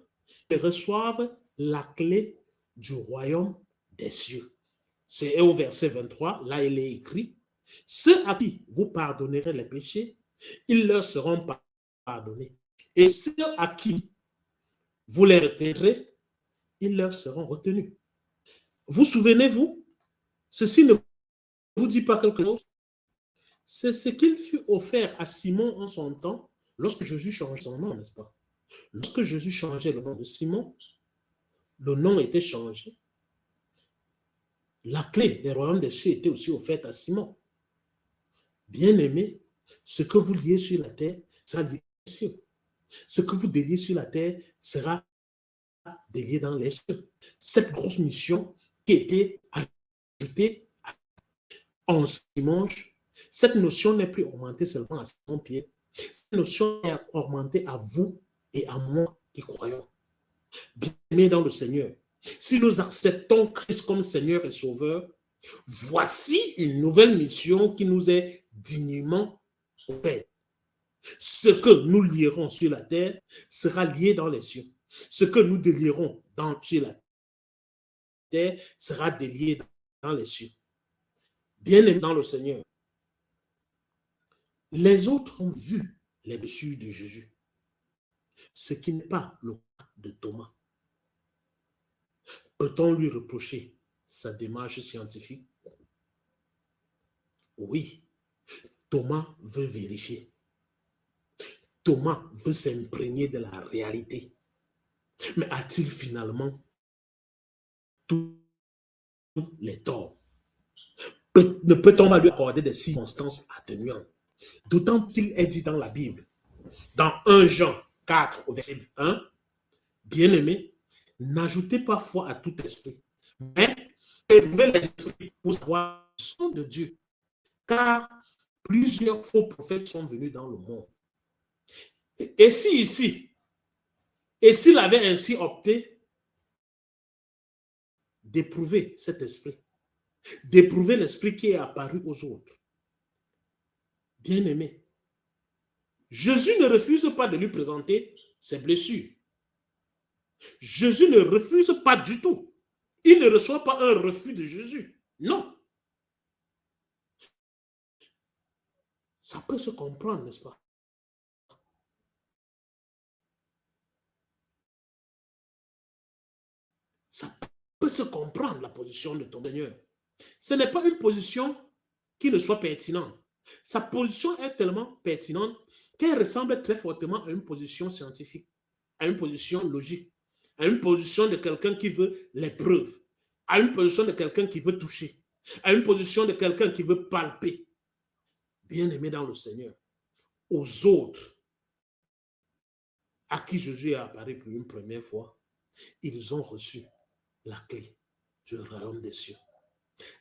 ils reçoivent la clé du royaume des cieux. C'est au verset 23, là il est écrit, ceux à qui vous pardonnerez les péchés, ils leur seront pardonnés. Et ceux à qui vous les retiendrez, ils leur seront retenus. Vous souvenez-vous, ceci ne vous dit pas quelque chose? C'est ce qu'il fut offert à Simon en son temps, lorsque Jésus changeait son nom, n'est-ce pas? Lorsque Jésus changeait le nom de Simon, le nom était changé. La clé des royaumes des cieux était aussi offerte à Simon. Bien-aimé, ce que vous liez sur la terre sera lié dans les cieux. Ce que vous déliez sur la terre sera délié dans les cieux. Cette grosse mission qui a été ajoutée en dimanche, cette notion n'est plus augmentée seulement à son pied. Cette notion est augmentée à vous et à moi qui croyons. Bien-aimés dans le Seigneur, si nous acceptons Christ comme Seigneur et Sauveur, voici une nouvelle mission qui nous est dignement offerte. Ce que nous lierons sur la terre sera lié dans les cieux. Ce que nous délierons sur la terre sera délié dans les cieux. Bien-aimés dans le Seigneur, les autres ont vu les blessures de Jésus, ce qui n'est pas le cas de Thomas. Peut-on lui reprocher sa démarche scientifique? Oui, Thomas veut vérifier. Thomas veut s'imprégner de la réalité. Mais a-t-il finalement tous les torts? Ne peut-on pas lui accorder des circonstances atténuantes? D'autant qu'il est dit dans la Bible, dans 1 Jean 4, au verset 1, bien-aimé, n'ajoutez pas foi à tout esprit, mais éprouvez les esprits pour savoir le son de Dieu, car plusieurs faux prophètes sont venus dans le monde. Et s'il avait ainsi opté d'éprouver cet esprit, d'éprouver l'esprit qui est apparu aux autres, bien-aimé, Jésus ne refuse pas de lui présenter ses blessures. Jésus ne refuse pas du tout. Il ne reçoit pas un refus de Jésus. Non. Ça peut se comprendre, n'est-ce pas? Ça peut se comprendre, la position de ton Seigneur. Ce n'est pas une position qui ne soit pertinente. Sa position est tellement pertinente qu'elle ressemble très fortement à une position scientifique, à une position logique, à une position de quelqu'un qui veut les preuves, à une position de quelqu'un qui veut toucher, à une position de quelqu'un qui veut palper. Bien-aimé dans le Seigneur, aux autres à qui Jésus est apparu pour une première fois, ils ont reçu la clé du royaume des cieux.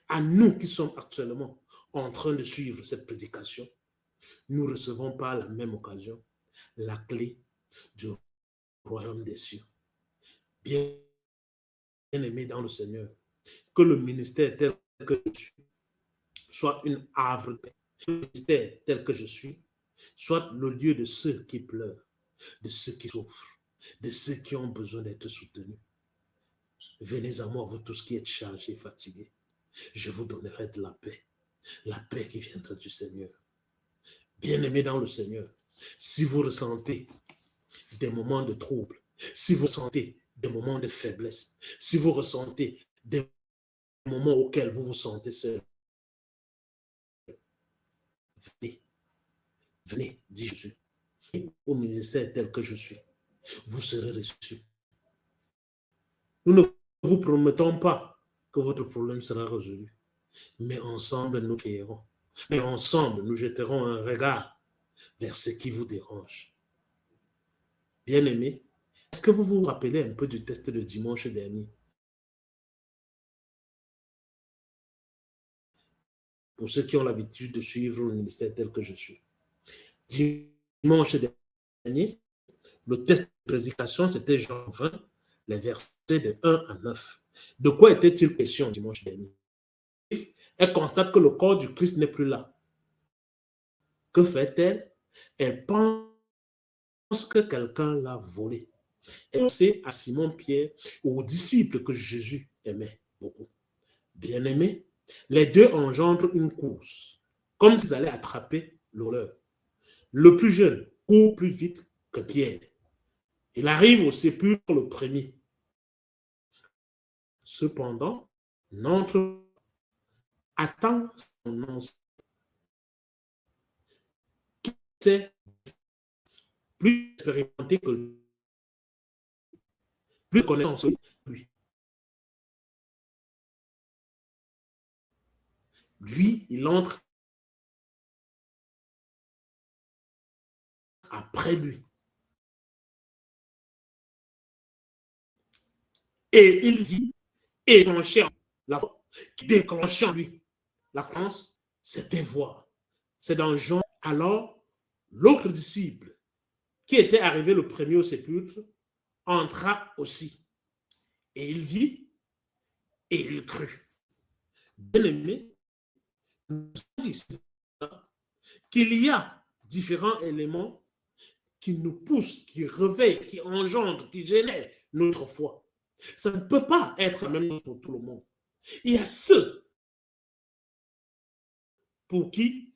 À nous qui sommes actuellement en train de suivre cette prédication, nous recevons par la même occasion la clé du royaume des cieux. Bien-aimé dans le Seigneur, que le ministère tel que je suis soit une havre, le ministère tel que je suis soit le lieu de ceux qui pleurent, de ceux qui souffrent, de ceux qui ont besoin d'être soutenus. Venez à moi, vous tous qui êtes chargés et fatigués. Je vous donnerai de la paix qui viendra du Seigneur. Bien-aimés dans le Seigneur, si vous ressentez des moments de trouble, si vous ressentez des moments de faiblesse, si vous ressentez des moments auxquels vous vous sentez seul, venez, venez, dit Jésus, au ministère tel que je suis, vous serez reçus. Nous ne vous promettons pas que votre problème sera résolu, mais ensemble nous créerons. Mais ensemble nous jetterons un regard vers ce qui vous dérange. Bien-aimés, est-ce que vous vous rappelez un peu du test de dimanche dernier? Pour ceux qui ont l'habitude de suivre le ministère tel que je suis. Dimanche dernier, le test de prédication, c'était Jean 20, les versets de 1 à 9. De quoi était-il question dimanche dernier? Elle constate que le corps du Christ n'est plus là. Que fait-elle? Elle pense que quelqu'un l'a volé. Elle sait à Simon-Pierre, aux disciples que Jésus aimait beaucoup. Bien-aimés, les deux engendrent une course, comme s'ils allaient attraper le leur. Le plus jeune court plus vite que Pierre. Il arrive au sépulcre le premier. Cependant, n'entre attend son ancien. C'est plus expérimenté que lui, plus connaissant lui. Lui, il entre après lui. Et il vit et la qui déclenchait en lui la France, c'était voir. C'est dans Jean. Alors, l'autre disciple, qui était arrivé le premier au sépulcre, entra aussi. Et il vit et il crut. Bien-aimé, nous disons qu'il y a différents éléments qui nous poussent, qui réveillent, qui engendrent, qui génèrent notre foi. Ça ne peut pas être la même chose pour tout le monde. Il y a ceux pour qui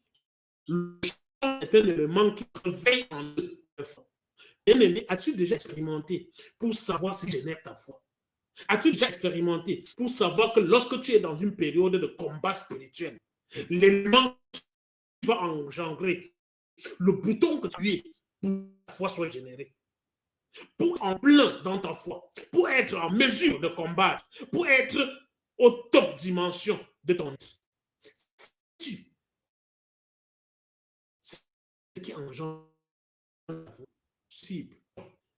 le chant est un élément qui réveille en eux la foi. Bien-aimé, as-tu déjà expérimenté pour savoir si génère ta foi? As-tu déjà expérimenté pour savoir que lorsque tu es dans une période de combat spirituel, l'élément que tu vas engendrer, le bouton que tu es pour que ta foi soit générée, pour être en plein dans ta foi, pour être en mesure de combattre, pour être au top dimension de ton être. C'est ce qui engendre la foi possible.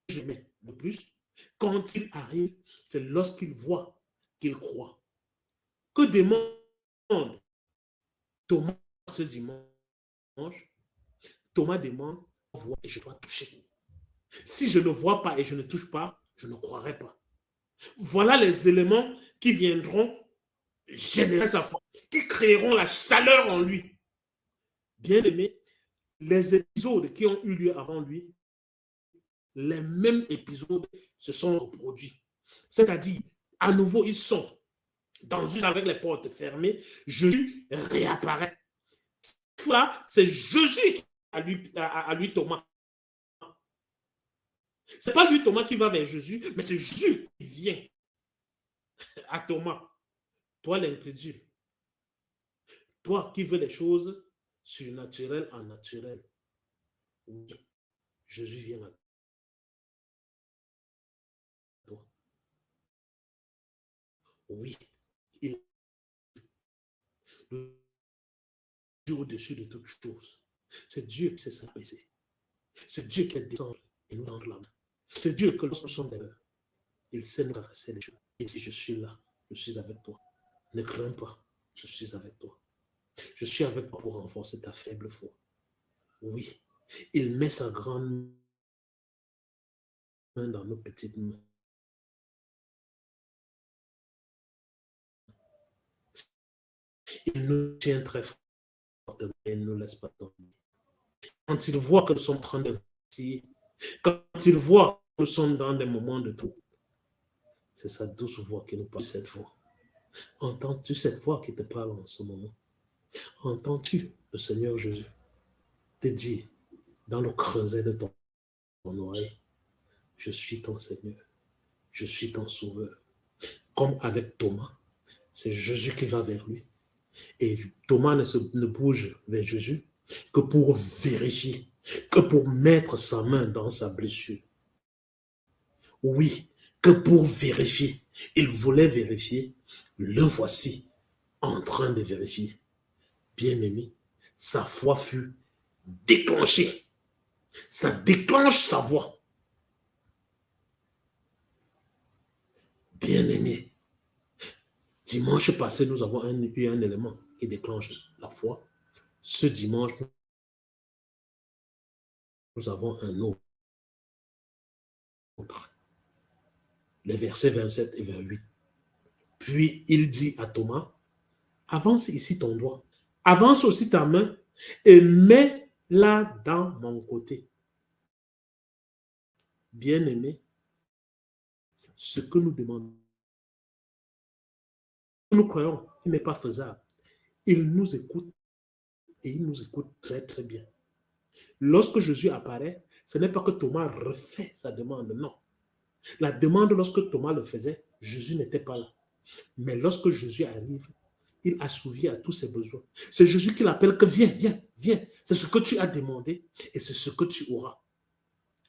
Je mets le plus. Quand il arrive, c'est lorsqu'il voit qu'il croit. Que demande Thomas ce dimanche? Thomas demande, vois et je dois toucher. Si je ne vois pas et je ne touche pas, je ne croirai pas. Voilà les éléments qui viendront générer sa foi, qui créeront la chaleur en lui. Bien aimé, les épisodes qui ont eu lieu avant lui, les mêmes épisodes se sont reproduits. C'est-à-dire, à nouveau, ils sont dans une avec les portes fermées, Jésus réapparaît. Là, c'est Jésus qui à lui Thomas. C'est pas lui Thomas qui va vers Jésus, mais c'est Jésus qui vient à Thomas. Toi l'incrédule, toi qui veux les choses surnaturelles en naturel. Oui, Jésus vient à toi. Oui, il est au-dessus de toutes choses. C'est Dieu qui sait s'apaiser. C'est Dieu qui descend et nous rend la main. C'est Dieu que lorsque nous sommes des heures, il sait nous caresser les cheveux. Et si je suis là, je suis avec toi. Ne crains pas, je suis avec toi. Je suis avec toi pour renforcer ta faible foi. Oui, il met sa grande main dans nos petites mains. Il nous tient très fortement et il ne nous laisse pas tomber. Quand il voit que nous sommes en train de vaciller, quand il voit que nous sommes dans des moments de trouble, c'est sa douce voix qui nous parle cette voix. Entends-tu cette voix qui te parle en ce moment? Entends-tu le Seigneur Jésus te dire dans le creuset de ton oreille, je suis ton Seigneur, je suis ton Sauveur. Comme avec Thomas, c'est Jésus qui va vers lui. Et Thomas ne bouge vers Jésus que pour vérifier, que pour mettre sa main dans sa blessure. Oui, que pour vérifier. Il voulait vérifier. Le voici en train de vérifier. Bien-aimé, sa foi fut déclenchée. Ça déclenche sa voix. Bien-aimé, dimanche passé, nous avons eu un élément qui déclenche la foi. Ce dimanche, nous avons un autre. Les versets 27 et 28. Puis il dit à Thomas, avance ici ton doigt, avance aussi ta main et mets-la dans mon côté. Bien-aimé, ce que nous demandons, nous croyons qu'il n'est pas faisable. Il nous écoute et il nous écoute très très bien. Lorsque Jésus apparaît, ce n'est pas que Thomas refait sa demande, non. La demande, lorsque Thomas le faisait, Jésus n'était pas là. Mais lorsque Jésus arrive, il assouvit à tous ses besoins. C'est Jésus qui l'appelle que viens, viens, viens. C'est ce que tu as demandé et c'est ce que tu auras.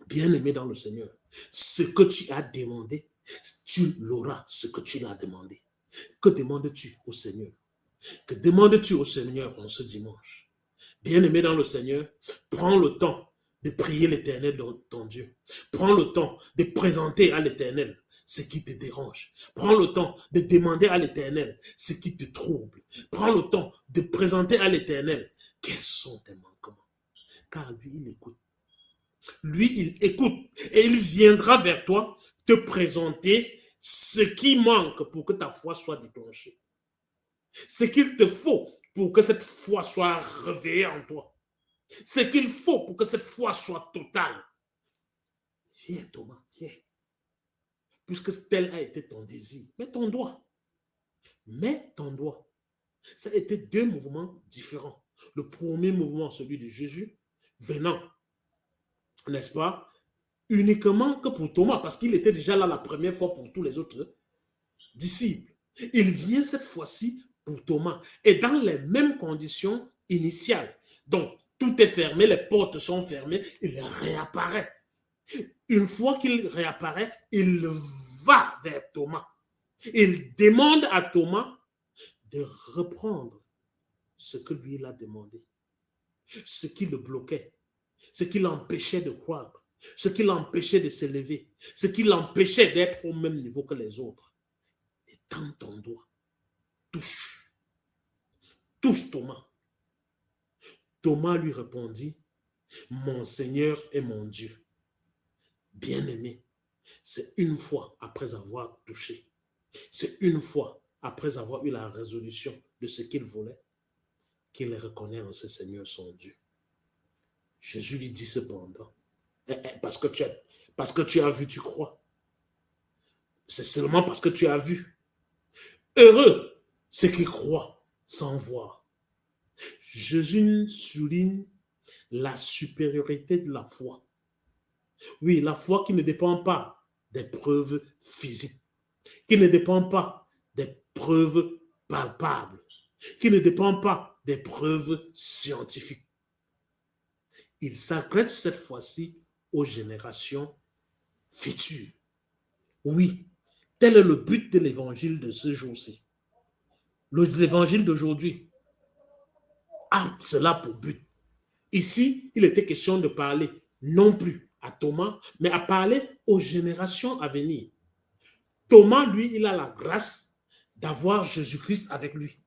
Bien-aimé dans le Seigneur, ce que tu as demandé, tu l'auras, ce que tu l'as demandé. Que demandes-tu au Seigneur? Que demandes-tu au Seigneur en ce dimanche? Bien-aimé dans le Seigneur, prends le temps de prier l'Éternel, ton Dieu. Prends le temps de présenter à l'Éternel ce qui te dérange. Prends le temps de demander à l'Éternel ce qui te trouble. Prends le temps de présenter à l'Éternel quels sont tes manquements. Car lui, il écoute. Lui, il écoute et il viendra vers toi te présenter ce qui manque pour que ta foi soit déclenchée. Ce qu'il te faut pour que cette foi soit réveillée en toi. Ce qu'il faut pour que cette foi soit totale. Viens Thomas, viens. Puisque tel a été ton désir, mets ton doigt. Mets ton doigt. Ça a été deux mouvements différents. Le premier mouvement, celui de Jésus, venant, n'est-ce pas, uniquement que pour Thomas, parce qu'il était déjà là la première fois pour tous les autres disciples. Il vient cette fois-ci pour Thomas. Et dans les mêmes conditions initiales. Donc, tout est fermé, les portes sont fermées, il réapparaît. Une fois qu'il réapparaît, il va vers Thomas. Il demande à Thomas de reprendre ce que lui il a demandé. Ce qui le bloquait, ce qui l'empêchait de croire, ce qui l'empêchait de s'élever, ce qui l'empêchait d'être au même niveau que les autres. Et tends ton doigt, touche. Touche Thomas. Thomas lui répondit, mon Seigneur et mon Dieu. Bien-aimé, c'est une fois après avoir touché, c'est une fois après avoir eu la résolution de ce qu'il voulait, qu'il reconnaît en ce Seigneur son Dieu. Jésus lui dit cependant, parce que tu as vu, tu crois. C'est seulement parce que tu as vu. Heureux ceux qui croient sans voir. Jésus souligne la supériorité de la foi. Oui, la foi qui ne dépend pas des preuves physiques, qui ne dépend pas des preuves palpables, qui ne dépend pas des preuves scientifiques. Il s'adresse cette fois-ci aux générations futures. Oui, tel est le but de l'évangile de ce jour-ci. L'évangile d'aujourd'hui a cela pour but. Ici, il était question de parler non plus à Thomas, mais à parler aux générations à venir. Thomas, lui, il a la grâce d'avoir Jésus-Christ avec lui.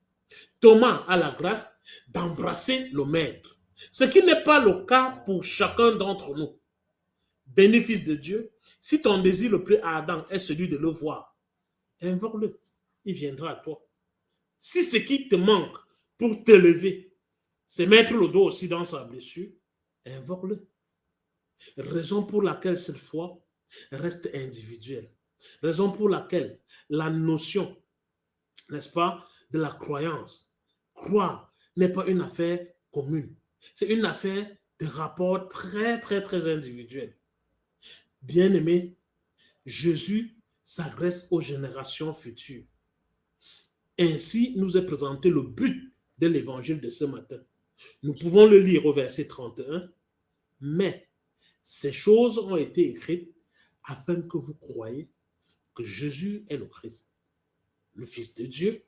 Thomas a la grâce d'embrasser le Maître. Ce qui n'est pas le cas pour chacun d'entre nous. Bénéfice de Dieu, si ton désir le plus ardent est celui de le voir, invoque-le, il viendra à toi. Si ce qui te manque pour te lever, c'est mettre le dos aussi dans sa blessure, invoque-le. Raison pour laquelle cette foi reste individuelle. Raison pour laquelle la notion, n'est-ce pas, de la croyance, croire n'est pas une affaire commune. C'est une affaire de rapport très, très, très individuel. Bien-aimés, Jésus s'adresse aux générations futures. Ainsi nous est présenté le but de l'évangile de ce matin. Nous pouvons le lire au verset 31. Mais ces choses ont été écrites afin que vous croyiez que Jésus est le Christ, le Fils de Dieu,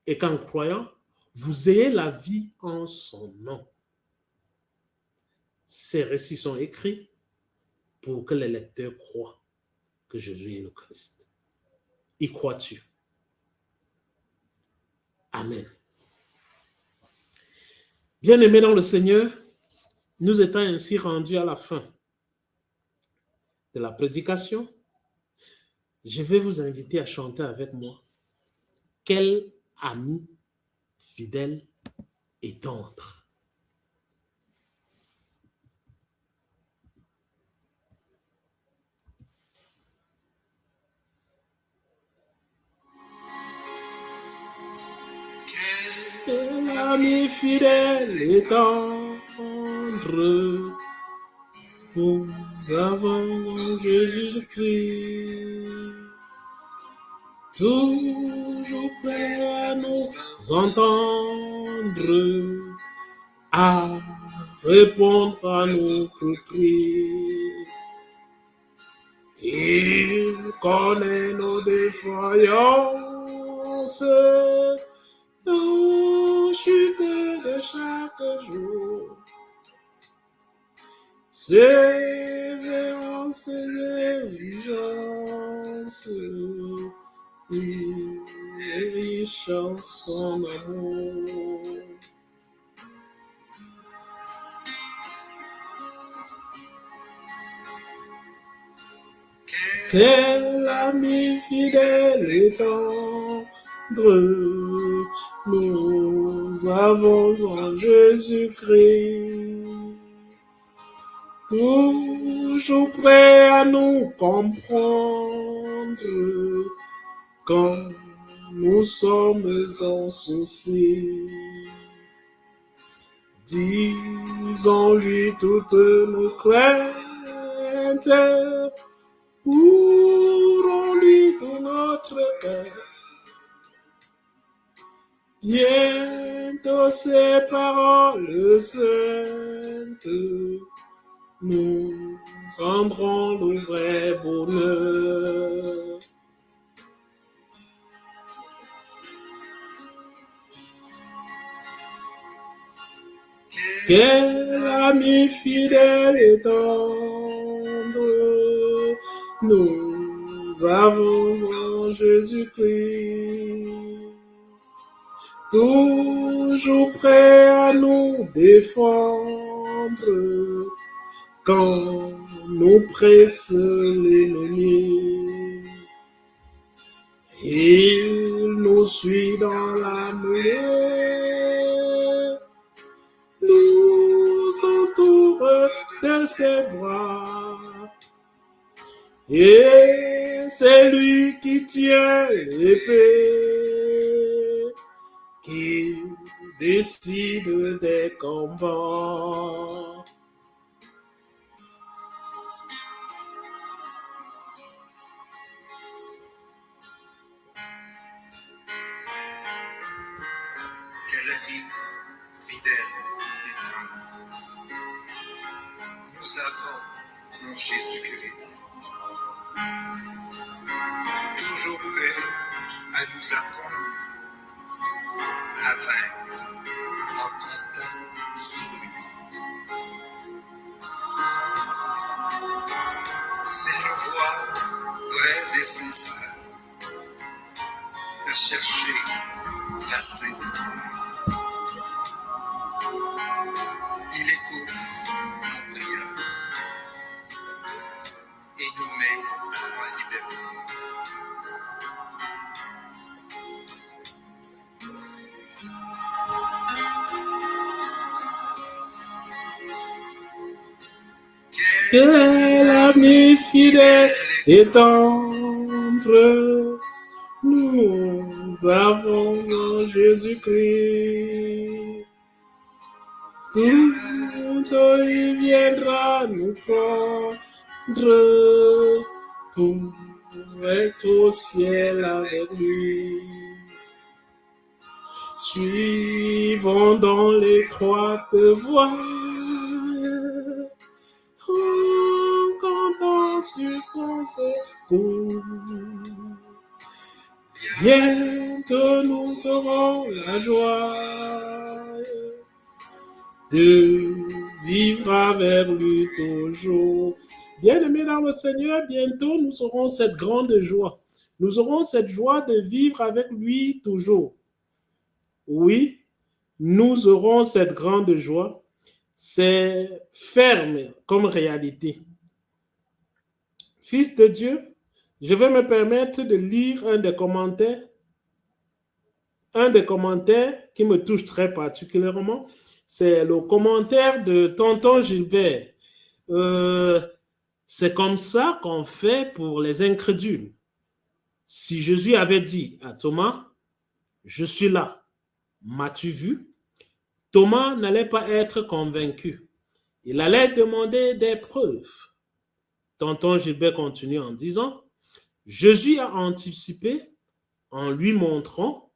et qu'en croyant, vous ayez la vie en son nom. Ces récits sont écrits pour que les lecteurs croient que Jésus est le Christ. Y crois-tu? Amen. Bien-aimés dans le Seigneur, nous étant ainsi rendus à la fin de la prédication, je vais vous inviter à chanter avec moi. Quel ami fidèle et tendre. Quel ami fidèle et tendre, nous avons Jésus-Christ, toujours prêt à nous entendre, à répondre à nos prières. Il connaît nos défaillances, nos chutes de chaque jour. Ses vérances et exigences, il est riche en son amour. Quel ami fidèle et tendre, nous avons en Jésus-Christ, toujours prêt à nous comprendre quand nous sommes en souci. Disons-lui toutes nos craintes, ouvrons-lui tout notre cœur. Bientôt ces paroles saintes nous rendront le vrai bonheur. Quel ami fidèle et tendre, nous avons en Jésus-Christ, toujours prêt à nous défendre quand nous presse l'ennemi. Il nous suit dans la mêlée, nous entoure de ses bras, et c'est lui qui tient l'épée, qui décide des combats. Quel ami fidèle et tendre nous avons en Jésus-Christ, toujours prêt à nous apprendre à vaincre en comptant sur lui. S'il nous voit vrais et sincères, à chercher la sainteté, il écoute nos prières et nous met en liberté. Quel ami fidèle et tendre, nous avons en Jésus-Christ. Tout il viendra nous prendre, pour être au ciel avec lui. Suivons dans l'étroite voie, en comptant sur son secours. Bientôt nous aurons la joie de vivre avec lui toujours. Bien-aimés dans le Seigneur, bientôt nous aurons cette grande joie. Nous aurons cette joie de vivre avec lui toujours. Oui, nous aurons cette grande joie. C'est ferme comme réalité. Fils de Dieu, je vais me permettre de lire un des commentaires qui me touche très particulièrement. C'est le commentaire de Tonton Gilbert. C'est comme ça qu'on fait pour les incrédules. Si Jésus avait dit à Thomas, je suis là, m'as-tu vu? Thomas n'allait pas être convaincu. Il allait demander des preuves. Tonton Gilbert continue en disant, Jésus a anticipé en lui montrant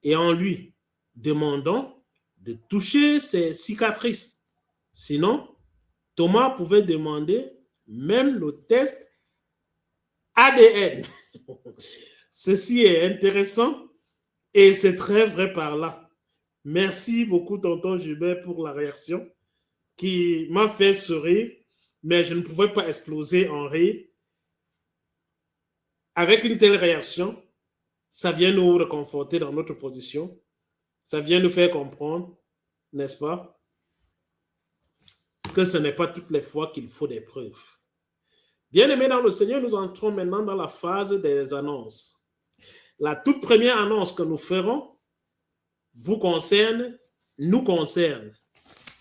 et en lui demandant de toucher ses cicatrices. Sinon, Thomas pouvait demander même le test ADN. Ceci est intéressant et c'est très vrai par là. Merci beaucoup, Tonton Gilbert, pour la réaction qui m'a fait sourire, mais je ne pouvais pas exploser en rire. Avec une telle réaction, ça vient nous réconforter dans notre position. Ça vient nous faire comprendre, n'est-ce pas, que ce n'est pas toutes les fois qu'il faut des preuves. Bien-aimés dans le Seigneur, nous entrons maintenant dans la phase des annonces. La toute première annonce que nous ferons vous concerne, nous concerne.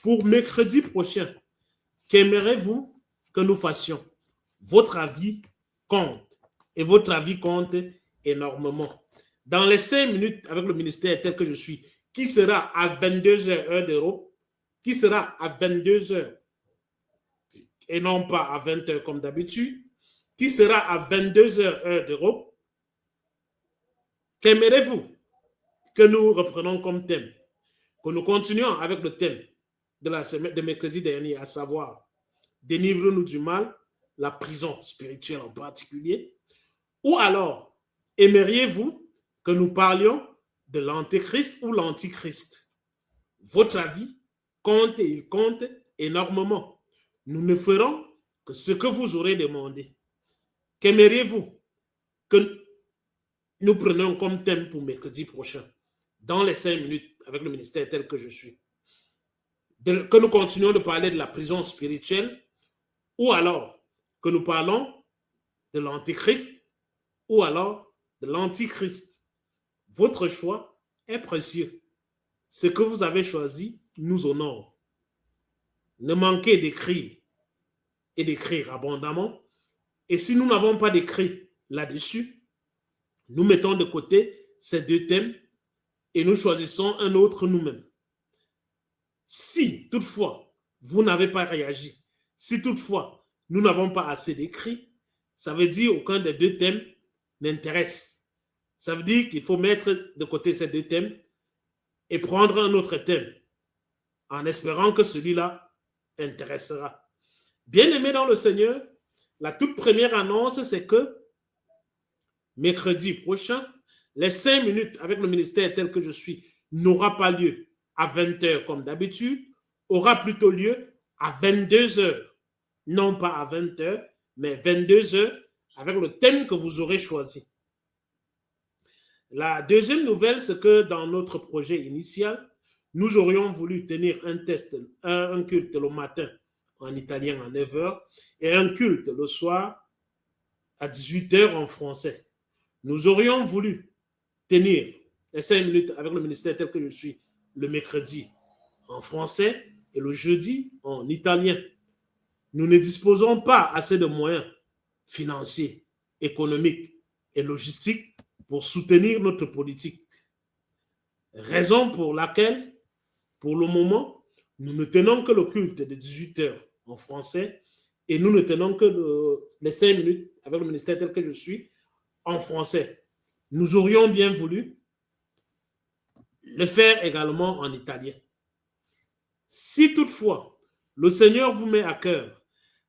Pour mercredi prochain, qu'aimerez-vous que nous fassions? Votre avis compte. Et votre avis compte énormément. Dans les 5 minutes avec le ministère tel que je suis, qui sera à 22h heure d'Europe, qui sera à 22h et non pas à 20h comme d'habitude, qui sera à 22h heure d'Europe, qu'aimerez-vous que nous reprenons comme thème, que nous continuions avec le thème de la semaine de mercredi dernier, à savoir délivre-nous du mal, la prison spirituelle en particulier, ou alors aimeriez-vous que nous parlions de l'antéchrist ou l'antichrist? Votre avis compte et il compte énormément. Nous ne ferons que ce que vous aurez demandé. Qu'aimeriez-vous que nous prenions comme thème pour mercredi prochain, dans les 5 minutes avec le ministère tel que je suis? Que nous continuions de parler de la prison spirituelle, ou alors que nous parlons de l'antéchrist, ou alors de l'antichrist. Votre choix est précieux. Ce que vous avez choisi nous honore. Ne manquez d'écrire et d'écrire abondamment. Et si nous n'avons pas d'écrit là-dessus, nous mettons de côté ces 2 thèmes et nous choisissons un autre nous-mêmes. Si toutefois vous n'avez pas réagi, si toutefois nous n'avons pas assez d'écrits, ça veut dire qu'aucun des 2 thèmes n'intéresse. Ça veut dire qu'il faut mettre de côté ces 2 thèmes et prendre un autre thème en espérant que celui-là intéressera. Bien-aimés dans le Seigneur, la toute première annonce, c'est que mercredi prochain, les 5 minutes avec le ministère tel que je suis n'aura pas lieu à 20h comme d'habitude, aura plutôt lieu à 22h. Non pas à 20h, mais 22h avec le thème que vous aurez choisi. La deuxième nouvelle, c'est que dans notre projet initial, nous aurions voulu tenir un culte le matin en italien à 9h et un culte le soir à 18h en français. Nous aurions voulu tenir les 5 minutes avec le ministère tel que je suis le mercredi en français et le jeudi en italien. Nous ne disposons pas assez de moyens financiers, économiques et logistiques pour soutenir notre politique. Raison pour laquelle, pour le moment, nous ne tenons que le culte de 18h en français Et nous ne tenons que les 5 minutes avec le ministère tel que je suis en français. Nous aurions bien voulu le faire également en italien. Si toutefois, le Seigneur vous met à cœur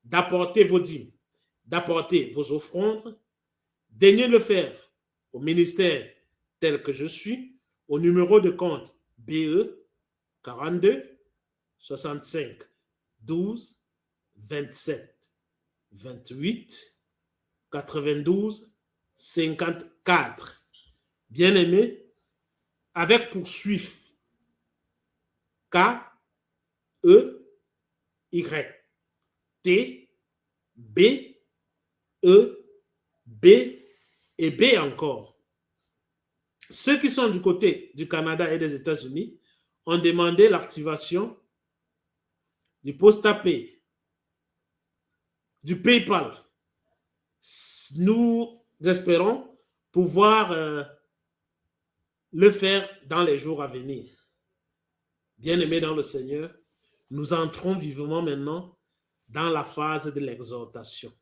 d'apporter vos dîmes, d'apporter vos offrandes, daignez le faire au ministère tel que je suis, au numéro de compte BE 42 65 12 27 28 92 54. Bien-aimé, avec poursuif K, E, Y, T, B, E, B et B encore. Ceux qui sont du côté du Canada et des États-Unis ont demandé l'activation du PostaPay, du PayPal. Nous espérons pouvoir le faire dans les jours à venir. Bien-aimés dans le Seigneur, nous entrons vivement maintenant dans la phase de l'exhortation.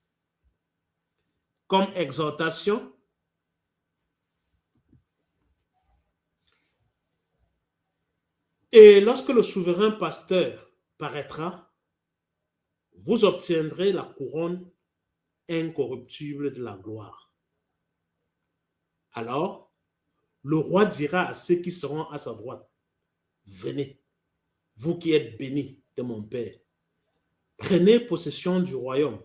Comme exhortation, et lorsque le souverain pasteur paraîtra, vous obtiendrez la couronne incorruptible de la gloire. Alors, le roi dira à ceux qui seront à sa droite, venez, vous qui êtes bénis de mon Père, prenez possession du royaume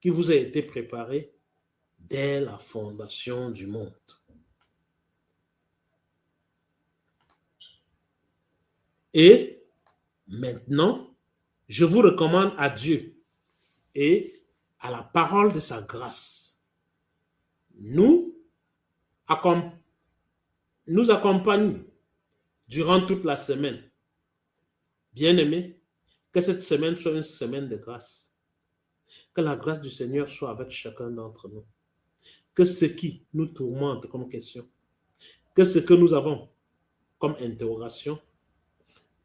qui vous a été préparé dès la fondation du monde. Et maintenant, je vous recommande à Dieu et à la parole de sa grâce. Nous accompagnons durant toute la semaine. Bien-aimés, que cette semaine soit une semaine de grâce. Que la grâce du Seigneur soit avec chacun d'entre nous. Que ce qui nous tourmente comme question, que ce que nous avons comme interrogation,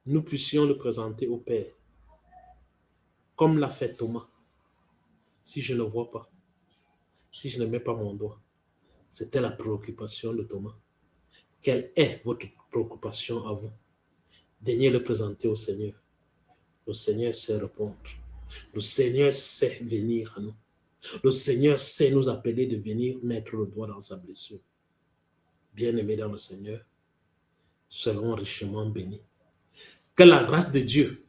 nous puissions le présenter au Père. Comme l'a fait Thomas. Si je ne vois pas, si je ne mets pas mon doigt, c'était la préoccupation de Thomas. Quelle est votre préoccupation à vous? Daignez le présenter au Seigneur. Le Seigneur sait répondre. Le Seigneur sait venir à nous. Le Seigneur sait nous appeler de venir mettre le doigt dans sa blessure. Bien-aimés dans le Seigneur, seront richement bénis. Que la grâce de Dieu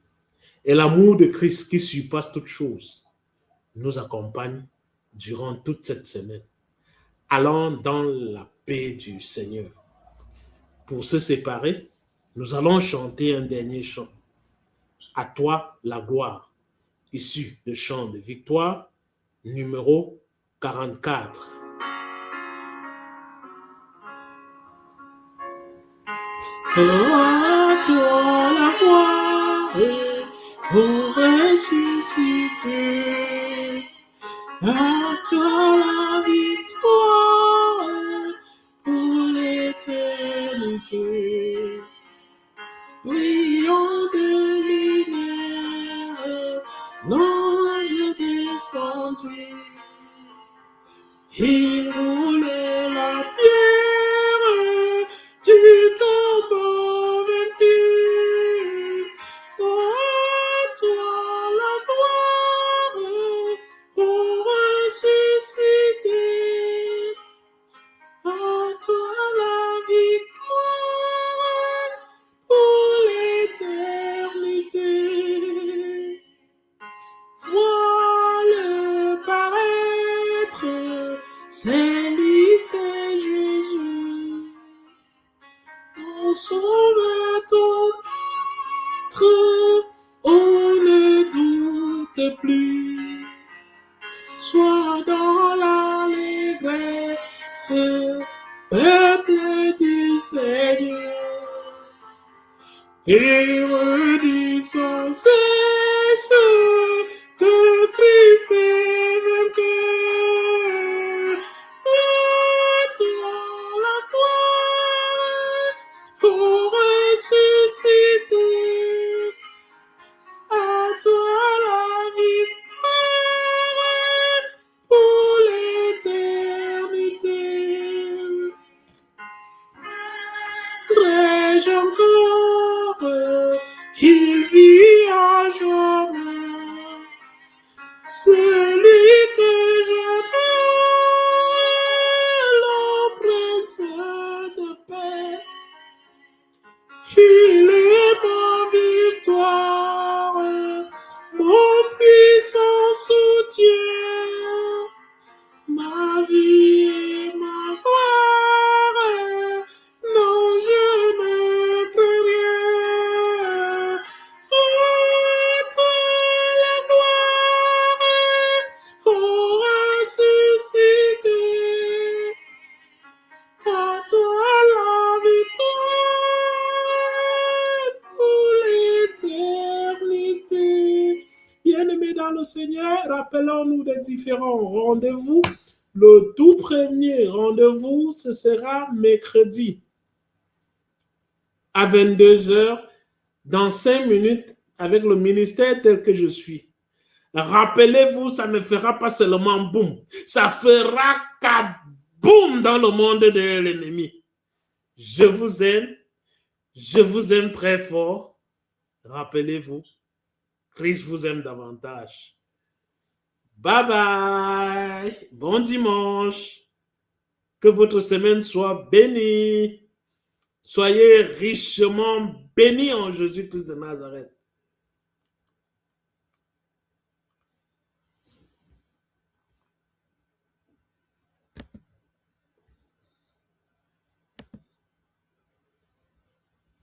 et l'amour de Christ qui surpasse toutes choses nous accompagnent durant toute cette semaine. Allons dans la paix du Seigneur. Pour se séparer, nous allons chanter un dernier chant. À toi la gloire, issu de chant de victoire, numéro 44. À toi la gloire, ô ressuscité, à toi la victoire pour l'éternité. Brillant de lumière, l'ange descendu, il roulait la pierre du tombeau vaincu. À toi la gloire, ô ressuscité, à toi la victoire pour l'éternité. Vois-le paraître, c'est lui, c'est Jésus. Ton sauveur, ton maître, on ne doute plus. Sois dans l'allégresse, peuple du Seigneur, et redis sans cesse que Christ est vainqueur. À toi la gloire, ô ressuscité, à toi la victoire protège encore, il vit à jamais. Celui que j'appelle l'oppresseur de paix, il est ma victoire, mon puissant soutien, ma vie et ma gloire. Non, je ne peux rien. Entre la gloire, oh, ressuscité. À toi la victoire pour l'éternité. Bien-aimés dans le Seigneur, rappelons-nous des différents rendez-vous. Le tout premier rendez-vous, ce sera mercredi à 22h, dans 5 minutes, avec le ministère tel que je suis. Rappelez-vous, ça ne fera pas seulement boum, ça fera kaboum dans le monde de l'ennemi. Je vous aime très fort. Rappelez-vous, Christ vous aime davantage. Bye bye, bon dimanche, que votre semaine soit bénie. Soyez richement bénis en Jésus-Christ de Nazareth.